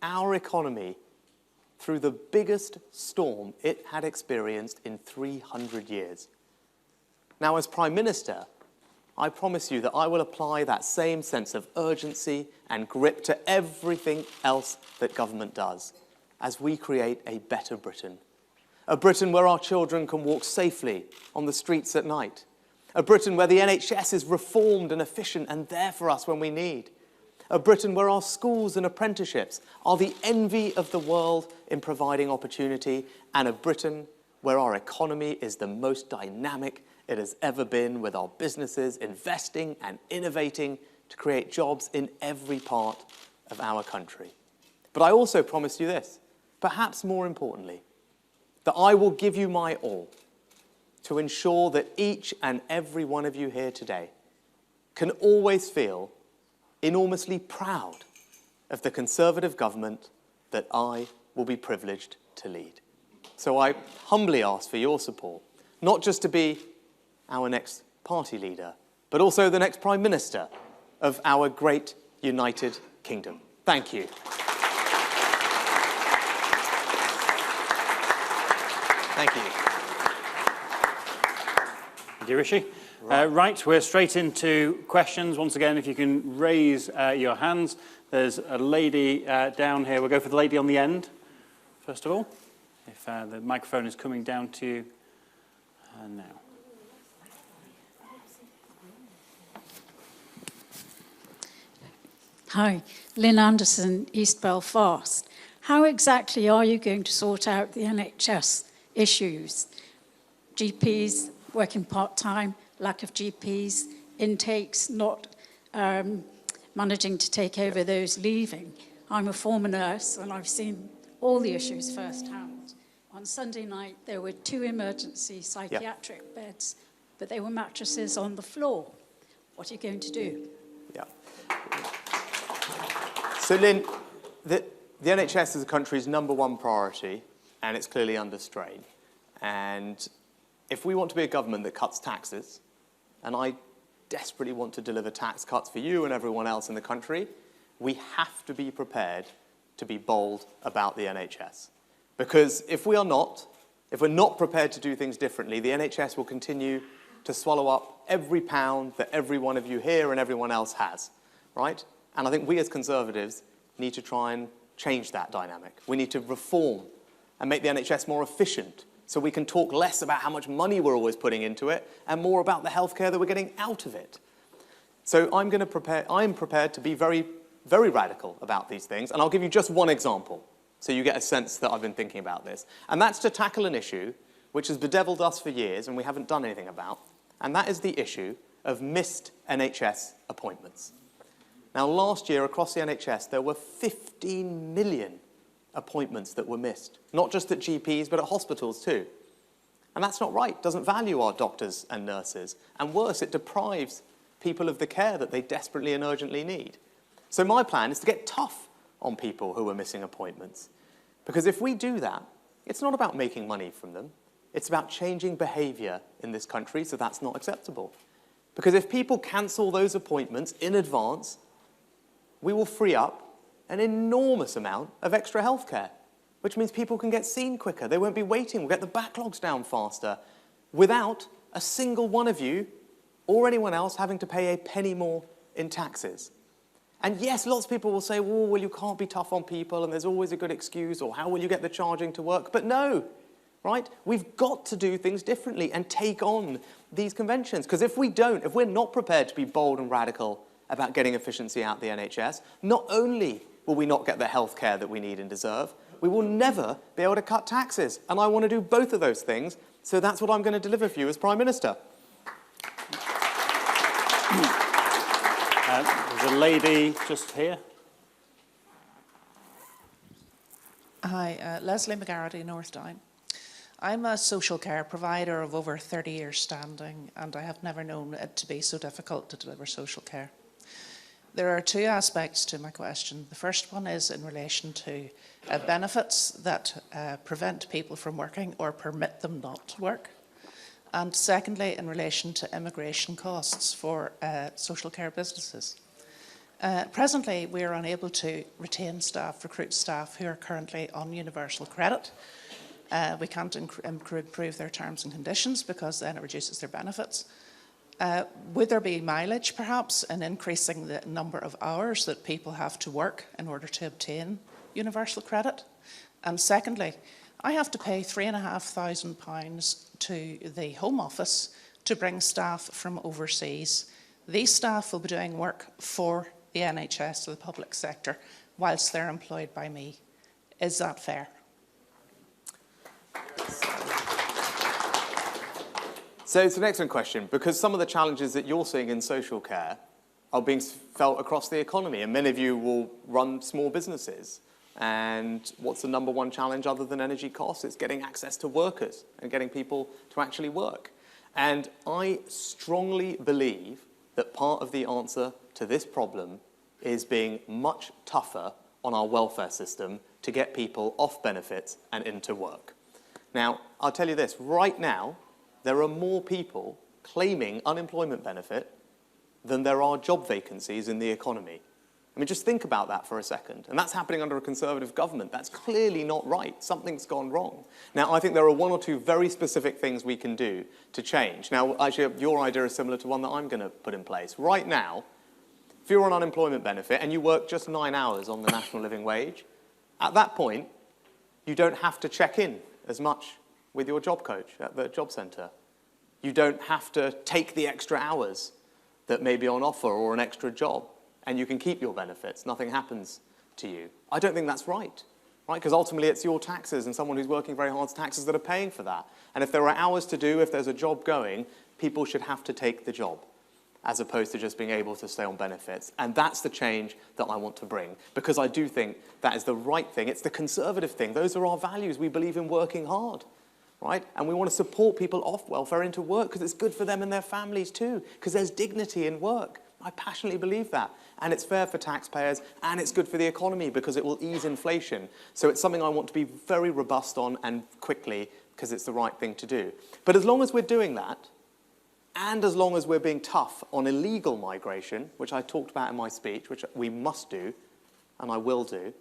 R: our economy through the biggest storm it had experienced in 300 years. Now, as Prime Minister, I promise you that I will apply that same sense of urgency and grip to everything else that government does as we create a better Britain. A Britain where our children can walk safely on the streets at night. A Britain where the NHS is reformed and efficient and there for us when we need. A Britain where our schools and apprenticeships are the envy of the world in providing opportunity. And a Britain where our economy is the most dynamic it has ever been, with our businesses investing and innovating to create jobs in every part of our country. But I also promise you this, perhaps more importantly, that I will give you my all to ensure that each and every one of you here today can always feel enormously proud of the Conservative government that I will be privileged to lead. So I humbly ask for your support, not just to be our next party leader, but also the next Prime Minister of our great United Kingdom. Thank you. Thank you.
B: Thank you, Rishi. Right, we're straight into questions. Once again, if you can raise your hands. There's a lady down here. We'll go for the lady on the end, first of all. If the microphone is coming down to you now.
S: Hi, Lynn Anderson, East Belfast. How exactly are you going to sort out the NHS issues? GPs working part-time, lack of GPs, intakes not managing to take over those leaving. I'm a former nurse and I've seen all the issues firsthand. On Sunday night, there were 2 emergency psychiatric beds, but they were mattresses on the floor. What are you going to do?
R: Yeah. So, Lynn, the NHS as a country's #1 priority, and it's clearly under strain. And if we want to be a government that cuts taxes, and I desperately want to deliver tax cuts for you and everyone else in the country, we have to be prepared to be bold about the NHS. Because if we're not prepared to do things differently, the NHS will continue to swallow up every pound that every one of you here and everyone else has, right? And I think we as Conservatives need to try and change that dynamic. We need to reform and make the NHS more efficient so we can talk less about how much money we're always putting into it and more about the healthcare that we're getting out of it. So I'm prepared to be very, very radical about these things, and I'll give you just one example so you get a sense that I've been thinking about this. And that's to tackle an issue which has bedeviled us for years and we haven't done anything about, and that is the issue of missed NHS appointments. Now, last year across the NHS, there were 15 million appointments that were missed, not just at GPs, but at hospitals too. And that's not right. It doesn't value our doctors and nurses. And worse, it deprives people of the care that they desperately and urgently need. So my plan is to get tough on people who are missing appointments. Because if we do that, it's not about making money from them. It's about changing behaviour in this country, so that's not acceptable. Because if people cancel those appointments in advance, we will free up an enormous amount of extra healthcare, which means people can get seen quicker. They won't be waiting. We'll get the backlogs down faster without a single one of you or anyone else having to pay a penny more in taxes. And yes, lots of people will say, well, you can't be tough on people and there's always a good excuse, or how will you get the charging to work? But no, right? We've got to do things differently and take on these conventions. Because if we don't, if we're not prepared to be bold and radical about getting efficiency out of the NHS, not only will we not get the health care that we need and deserve, we will never be able to cut taxes. And I want to do both of those things, so that's what I'm going to deliver for you as Prime Minister.
B: There's a lady just here.
T: Hi, Leslie McGarrity, North Down. I'm a social care provider of over 30 years standing, and I have never known it to be so difficult to deliver social care. There are 2 aspects to my question. The first one is in relation to benefits that prevent people from working or permit them not to work. And secondly, in relation to immigration costs for social care businesses. Presently, we are unable to retain staff, recruit staff who are currently on universal credit. We can't improve their terms and conditions because then it reduces their benefits. Would there be mileage, perhaps, in increasing the number of hours that people have to work in order to obtain universal credit? And secondly, I have to pay £3,500 to the Home Office to bring staff from overseas. These staff will be doing work for the NHS or the public sector whilst they're employed by me. Is that fair?
R: So it's an excellent question, because some of the challenges that you're seeing in social care are being felt across the economy, and many of you will run small businesses. And what's the #1 challenge other than energy costs? It's getting access to workers and getting people to actually work. And I strongly believe that part of the answer to this problem is being much tougher on our welfare system to get people off benefits and into work. Now, I'll tell you this, right now, there are more people claiming unemployment benefit than there are job vacancies in the economy. I mean, just think about that for a second. And that's happening under a Conservative government. That's clearly not right. Something's gone wrong. Now, I think there are 1 or 2 very specific things we can do to change. Now, actually, your idea is similar to one that I'm going to put in place. Right now, if you're on unemployment benefit and you work just 9 hours on the national living wage, at that point, you don't have to check in as much with your job coach at the job centre. You don't have to take the extra hours that may be on offer or an extra job, and you can keep your benefits. Nothing happens to you. I don't think that's right. right? Because ultimately it's your taxes and someone who's working very hard's taxes that are paying for that. And if there are hours to do, if there's a job going, people should have to take the job, as opposed to just being able to stay on benefits. And that's the change that I want to bring, because I do think that is the right thing. It's the conservative thing. Those are our values. We believe in working hard, right? And we want to support people off welfare into work because it's good for them and their families too, because there's dignity in work. I passionately believe that. And it's fair for taxpayers, and it's good for the economy because it will ease inflation. So it's something I want to be very robust on and quickly, because it's the right thing to do. But as long as we're doing that, and as long as we're being tough on illegal migration, which I talked about in my speech, which we must do, and I will do,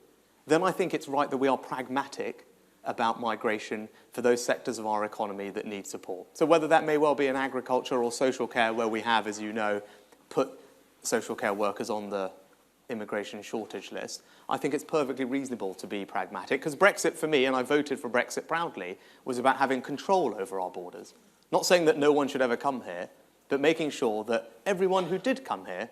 R: then I think it's right that we are pragmatic about migration for those sectors of our economy that need support. So whether that may well be in agriculture or social care, where we have, as you know, put social care workers on the immigration shortage list, I think it's perfectly reasonable to be pragmatic, because Brexit for me, and I voted for Brexit proudly, was about having control over our borders. Not saying that no one should ever come here, but making sure that everyone who did come here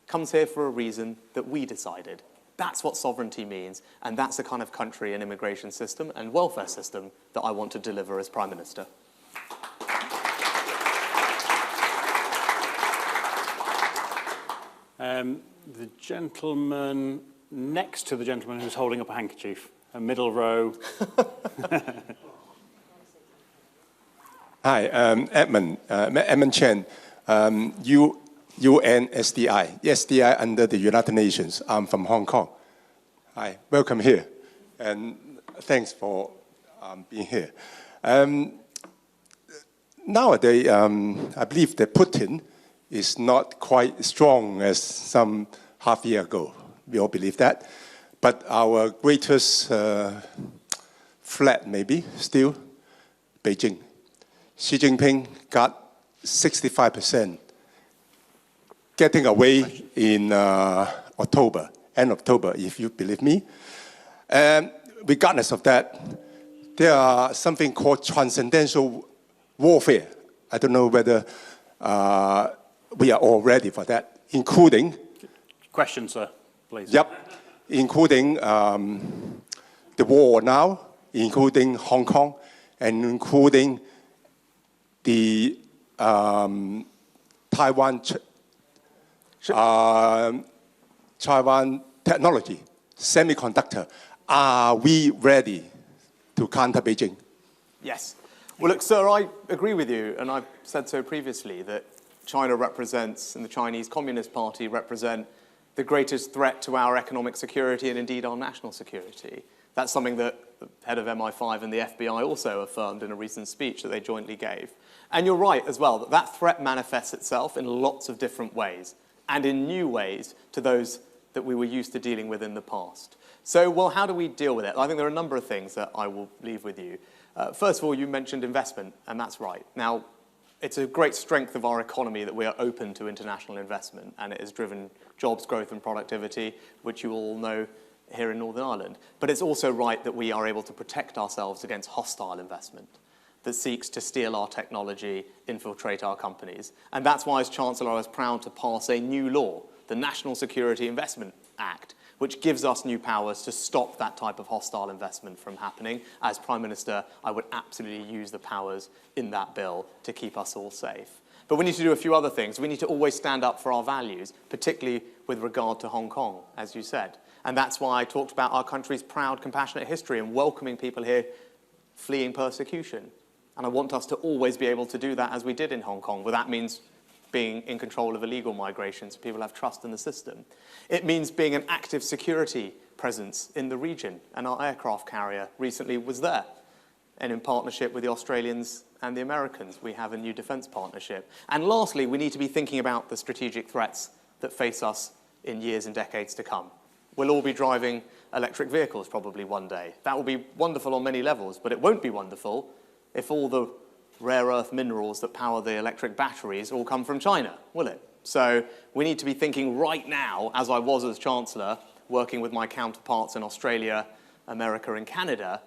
R: comes here for a reason that we decided. That's what sovereignty means, and that's the kind of country and immigration system and welfare system that I want to deliver as Prime Minister.
B: The gentleman next to the gentleman who's holding up a handkerchief, a middle row.
U: Hi, Edmund Chen, UNSDI, SDI under the United Nations. I'm from Hong Kong. Hi, welcome here, and thanks for being here. Nowadays, I believe that Putin is not quite strong as some half year ago. We all believe that. But our greatest threat, maybe, still Beijing. Xi Jinping got 65% getting away in October, end of October, if you believe me. And regardless of that, there are something called transcendental warfare. I don't know whether we are all ready for that, including...
B: Question, sir, please.
U: Yep, including the war now, including Hong Kong, and including the Taiwan technology, semiconductor. Are we ready to counter Beijing?
R: Yes. Well, look, sir, I agree with you, and I've said so previously, that China represents, and the Chinese Communist Party represent, the greatest threat to our economic security and indeed our national security. That's something that the head of MI5 and the FBI also affirmed in a recent speech that they jointly gave. And you're right as well, that that threat manifests itself in lots of different ways, and in new ways to those that we were used to dealing with in the past. So, well, how do we deal with it? I think there are a number of things that I will leave with you. First of all, you mentioned investment, and that's right. Now, it's a great strength of our economy that we are open to international investment, and it has driven jobs growth and productivity, which you all know here in Northern Ireland. But it's also right that we are able to protect ourselves against hostile investment that seeks to steal our technology, infiltrate our companies. And that's why, as Chancellor, I was proud to pass a new law, the National Security Investment Act, which gives us new powers to stop that type of hostile investment from happening. As Prime Minister, I would absolutely use the powers in that bill to keep us all safe. But we need to do a few other things. We need to always stand up for our values, particularly with regard to Hong Kong, as you said. And that's why I talked about our country's proud, compassionate history and welcoming people here fleeing persecution. And I want us to always be able to do that as we did in Hong Kong, where that means being in control of illegal migration so people have trust in the system. It means being an active security presence in the region, and our aircraft carrier recently was there. And in partnership with the Australians and the Americans, we have a new defence partnership. And lastly, we need to be thinking about the strategic threats that face us in years and decades to come. We'll all be driving electric vehicles probably one day. That will be wonderful on many levels, but it won't be wonderful if all the rare earth minerals that power the electric batteries all come from China, will it? So we need to be thinking right now, as I was as Chancellor, working with my counterparts in Australia, America and Canada,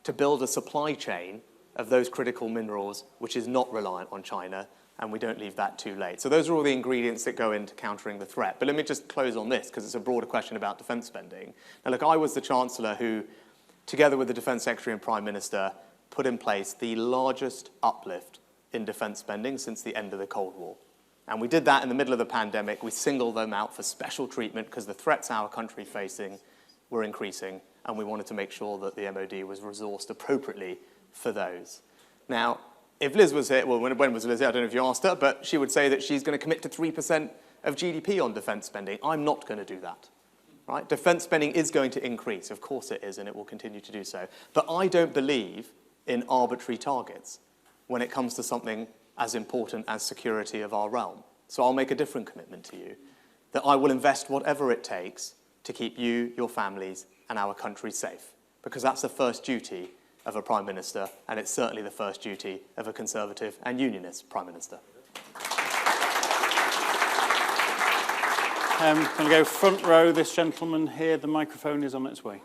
R: to build a supply chain of those critical minerals which is not reliant on China, and we don't leave that too late. So those are all the ingredients that go into countering the threat. But let me just close on this, because it's a broader question about defence spending. Now look, I was the Chancellor who together with the Defence Secretary and Prime Minister, put in place the largest uplift in defence spending since the end of the Cold War. And we did that in the middle of the pandemic. We singled them out for special treatment because the threats our country facing were increasing, and we wanted to make sure that the MOD was resourced appropriately for those. Now, if Liz was here, well, when was Liz here? I don't know if you asked her, but she would say that she's going to commit to 3% of GDP on defence spending. I'm not going to do that. Right? Defence spending is going to increase. Of course it is, and it will continue to do so. But I don't believe in arbitrary targets when it comes to something as important as security of our realm. So I'll make a different commitment to you, that I will invest whatever it takes to keep you, your families, and our country safe, because that's the first duty of a Prime Minister, and it's certainly the first duty of a Conservative and Unionist Prime Minister.
B: Going to go front row, this gentleman here. The microphone is on its way.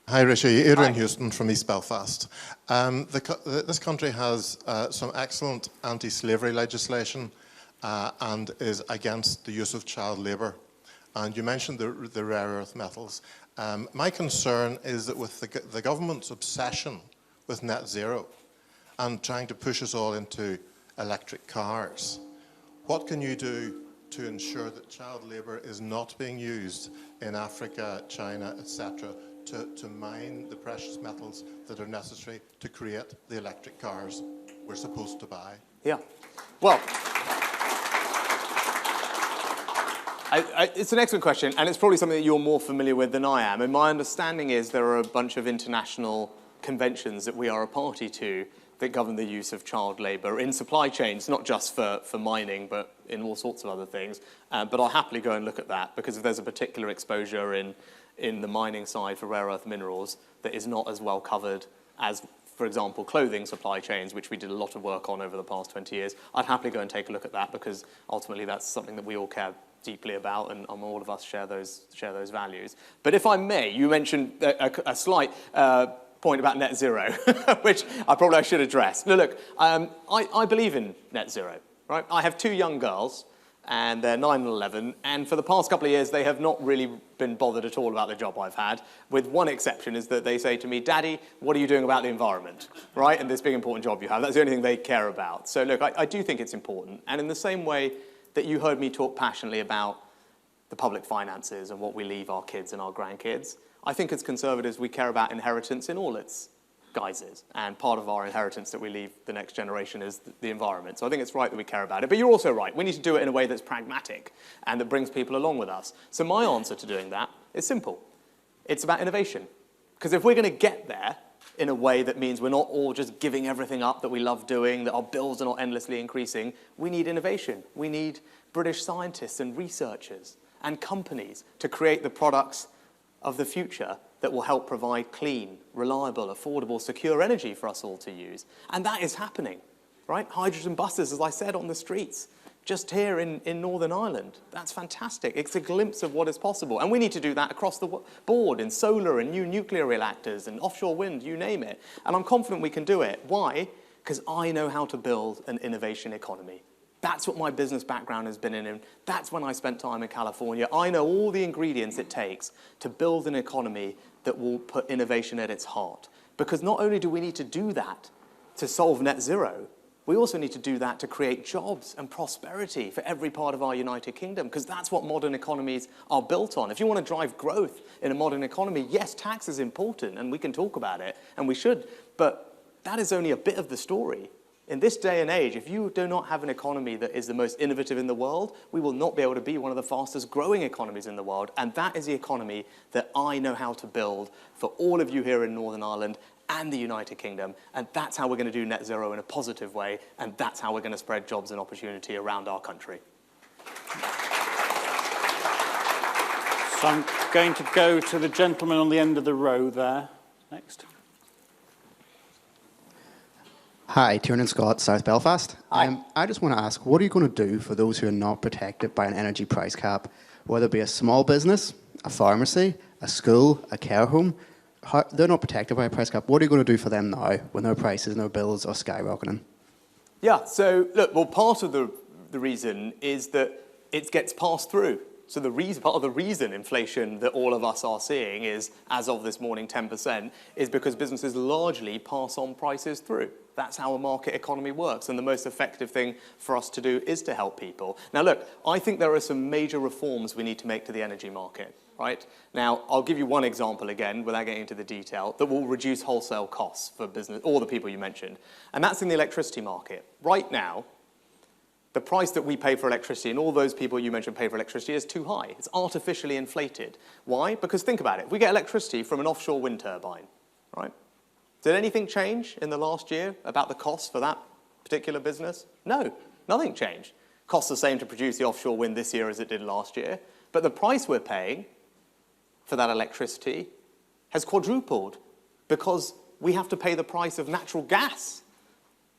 A: Hi, Rishi. Adrian Houston from East Belfast. This country has some excellent anti-slavery legislation and is against the use of child labour. And you mentioned the rare earth metals. My concern is that with the government's obsession with net zero and trying to push us all into electric cars, what can you do to ensure that child labour is not being used in Africa, China, etc., to mine the precious metals that are necessary to create the electric cars we're supposed to buy?
R: Yeah. Well, it's an excellent question, and it's probably something that you're more familiar with than I am. And my understanding is there are a bunch of international conventions that we are a party to that govern the use of child labour in supply chains, not just for mining, but in all sorts of other things. But I'll happily go and look at that, because if there's a particular exposure in the mining side for rare earth minerals that is not as well covered as, for example, clothing supply chains, which we did a lot of work on over the past 20 years, I'd happily go and take a look at that, because ultimately that's something that we all care deeply about, and all of us share those values. But if I may, you mentioned a slight point about net zero, which I should address. No, look, I believe in net zero, right? I have two young girls, and they're 9 and 11, and for the past couple of years, they have not really been bothered at all about the job I've had, with one exception, is that they say to me, Daddy, what are you doing about the environment, right? And this big important job you have, that's the only thing they care about. So look, I do think it's important, and in the same way that you heard me talk passionately about the public finances and what we leave our kids and our grandkids, I think as Conservatives we care about inheritance in all its guises, and part of our inheritance that we leave the next generation is the environment. So I think it's right that we care about it. But you're also right, we need to do it in a way that's pragmatic and that brings people along with us. So my answer to doing that is simple. It's about innovation. Because if we're going to get there in a way that means we're not all just giving everything up that we love doing, that our bills are not endlessly increasing, we need innovation. We need British scientists and researchers and companies to create the products of the future that will help provide clean, reliable, affordable, secure energy for us all to use. And that is happening, right? Hydrogen buses, as I said, on the streets, just here in Northern Ireland. That's fantastic. It's a glimpse of what is possible. And we need to do that across the board in solar and new nuclear reactors and offshore wind, you name it. And I'm confident we can do it. Why? Because I know how to build an innovation economy. That's what my business background has been in, and that's when I spent time in California. I know all the ingredients it takes to build an economy that will put innovation at its heart. Because not only do we need to do that to solve net zero, we also need to do that to create jobs and prosperity for every part of our United Kingdom, because that's what modern economies are built on. If you want to drive growth in a modern economy, yes, tax is important, and we can talk about it, and we should, but that is only a bit of the story. In this day and age, if you do not have an economy that is the most innovative in the world, we will not be able to be one of the fastest growing economies in the world. And that is the economy that I know how to build for all of you here in Northern Ireland and the United Kingdom. And that's how we're going to do net zero in a positive way. And that's how we're going to spread jobs and opportunity around our country.
B: So I'm going to go to the gentleman on the end of the row there next.
V: Hi, Tiernan Scott, South Belfast. I just want to ask, what are you going to do for those who are not protected by an energy price cap, whether it be a small business, a pharmacy, a school, a care home? They're not protected by a price cap. What are you going to do for them now when their prices and their bills are skyrocketing?
R: Yeah, so look, well, part of the reason is that it gets passed through So part of the reason inflation that all of us are seeing is, as of this morning, 10%, is because businesses largely pass on prices through. That's how a market economy works, and the most effective thing for us to do is to help people. Now look, I think there are some major reforms we need to make to the energy market, right? Now, I'll give you one example again, without getting into the detail, that will reduce wholesale costs for business, all the people you mentioned, and that's in the electricity market. Right now, the price that we pay for electricity, and all those people you mentioned pay for electricity, is too high. It's artificially inflated. Why? Because think about it. We get electricity from an offshore wind turbine, right? Did anything change in the last year about the cost for that particular business? No, nothing changed. Costs the same to produce the offshore wind this year as it did last year. But the price we're paying for that electricity has quadrupled because we have to pay the price of natural gas.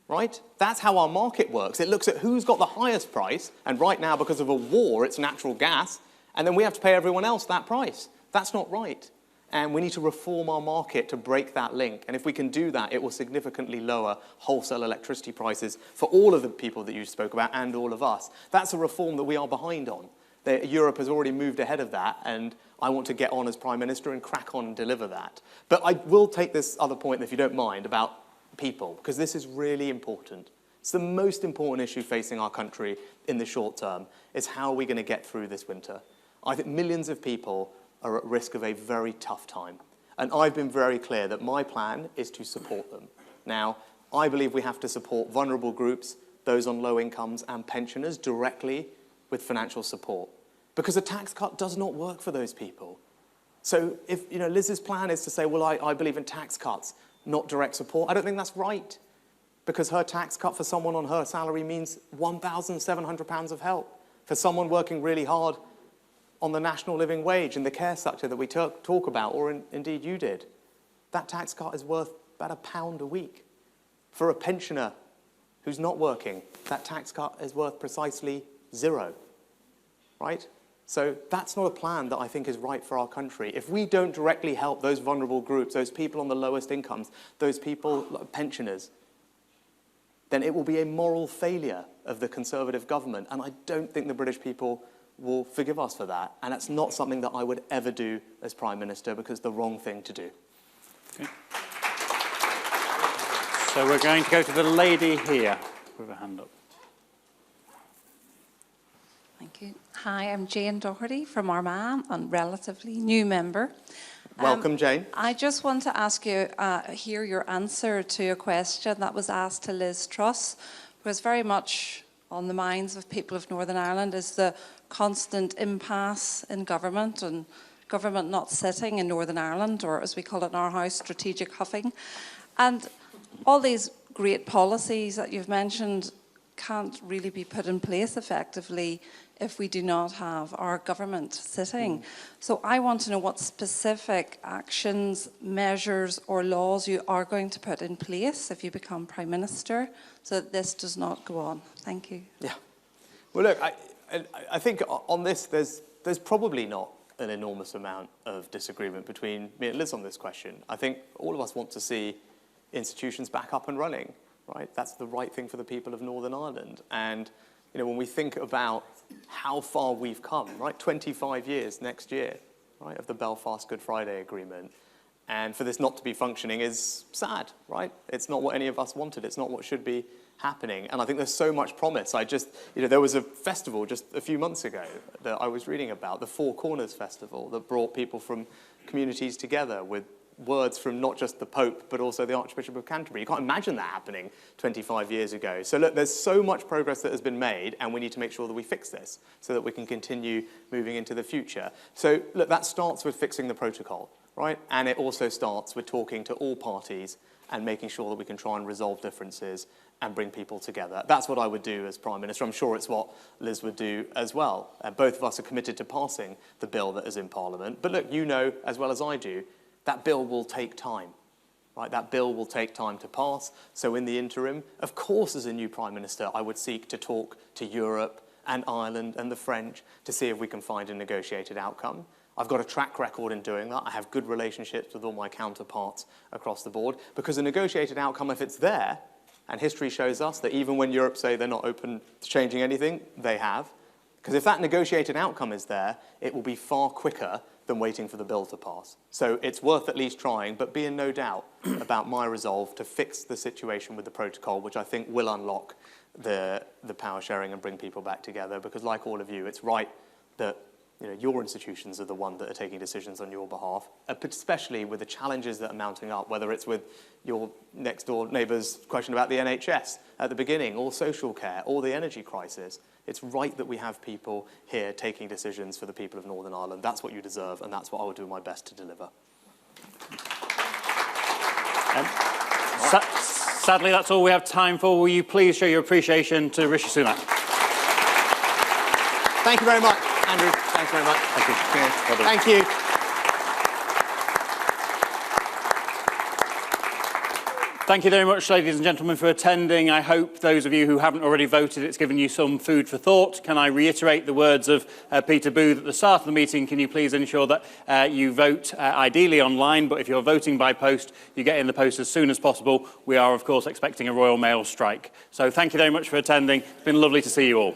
R: Right? That's how our market works. It looks at who's got the highest price, and right now, because of a war, it's natural gas, and then we have to pay everyone else that price. That's not right. And we need to reform our market to break that link. And if we can do that, it will significantly lower wholesale electricity prices for all of the people that you spoke about and all of us. That's a reform that we are behind on. Europe has already moved ahead of that, and I want to get on as Prime Minister and crack on and deliver that. But I will take this other point, if you don't mind, about people, because this is really important. It's the most important issue facing our country in the short term, is how are we going to get through this winter? I think millions of people are at risk of a very tough time. And I've been very clear that my plan is to support them. Now, I believe we have to support vulnerable groups, those on low incomes and pensioners directly with financial support. Because a tax cut does not work for those people. So if Liz's plan is to say, well, I believe in tax cuts, not direct support, I don't think that's right. Because her tax cut for someone on her salary means £1,700 of help. For someone working really hard on the national living wage in the care sector that we talk about, or indeed you did, that tax cut is worth about £1 a week. For a pensioner who's not working, that tax cut is worth precisely £0, right? So that's not a plan that I think is right for our country. If we don't directly help those vulnerable groups, those people on the lowest incomes, those people, pensioners, then it will be a moral failure of the Conservative government. And I don't think the British people will forgive us for that. And that's not something that I would ever do as Prime Minister, because it's the wrong thing to do.
B: Okay. So we're going to go to the lady here with her hand up.
D: Thank you. Hi, I'm Jane Doherty from Armagh, a relatively new member.
R: Welcome, Jane.
D: I just want to ask you, hear your answer to a question that was asked to Liz Truss, because very much on the minds of people of Northern Ireland is the constant impasse in government, and government not sitting in Northern Ireland, or as we call it in our house, strategic huffing. And all these great policies that you've mentioned can't really be put in place effectively if we do not have our government sitting. So I want to know what specific actions, measures or laws you are going to put in place if you become Prime Minister so that this does not go on. Thank you.
R: Yeah. Well, look, I think on this, there's probably not an enormous amount of disagreement between me and Liz on this question. I think all of us want to see institutions back up and running, right? That's the right thing for the people of Northern Ireland. And when we think about how far we've come, right? 25 years next year, right, of the Belfast Good Friday Agreement. And for this not to be functioning is sad, right? It's not what any of us wanted. It's not what should be happening. And I think there's so much promise. There was a festival just a few months ago that I was reading about, the Four Corners Festival, that brought people from communities together with words from not just the Pope, but also the Archbishop of Canterbury. You can't imagine that happening 25 years ago. So look, there's so much progress that has been made, and we need to make sure that we fix this so that we can continue moving into the future. So look, that starts with fixing the protocol, right? And it also starts with talking to all parties and making sure that we can try and resolve differences and bring people together. That's what I would do as Prime Minister. I'm sure it's what Liz would do as well. Both of us are committed to passing the bill that is in Parliament. But look, you know as well as I do, that bill will take time, right? That bill will take time to pass. So in the interim, of course, as a new Prime Minister, I would seek to talk to Europe and Ireland and the French to see if we can find a negotiated outcome. I've got a track record in doing that. I have good relationships with all my counterparts across the board, because a negotiated outcome, if it's there, and history shows us that even when Europe say they're not open to changing anything, they have. Because if that negotiated outcome is there, it will be far quicker than waiting for the bill to pass. So it's worth at least trying, but be in no doubt about my resolve to fix the situation with the protocol, which I think will unlock the power sharing and bring people back together. Because like all of you, it's right that your institutions are the ones that are taking decisions on your behalf, but especially with the challenges that are mounting up, whether it's with your next door neighbour's question about the NHS at the beginning, or social care, or the energy crisis. It's right that we have people here taking decisions for the people of Northern Ireland. That's what you deserve, and that's what I will do my best to deliver.
B: Sadly, that's all we have time for. Will you please show your appreciation to Rishi Sunak?
R: Thank you very much, Andrew. Thanks very much. Thank you. Thank you.
B: Thank you very much, ladies and gentlemen, for attending. I hope those of you who haven't already voted, it's given you some food for thought. Can I reiterate the words of Peter Booth at the start of the meeting? Can you please ensure that you vote ideally online, but if you're voting by post, you get in the post as soon as possible. We are, of course, expecting a Royal Mail strike. So thank you very much for attending. It's been lovely to see you all.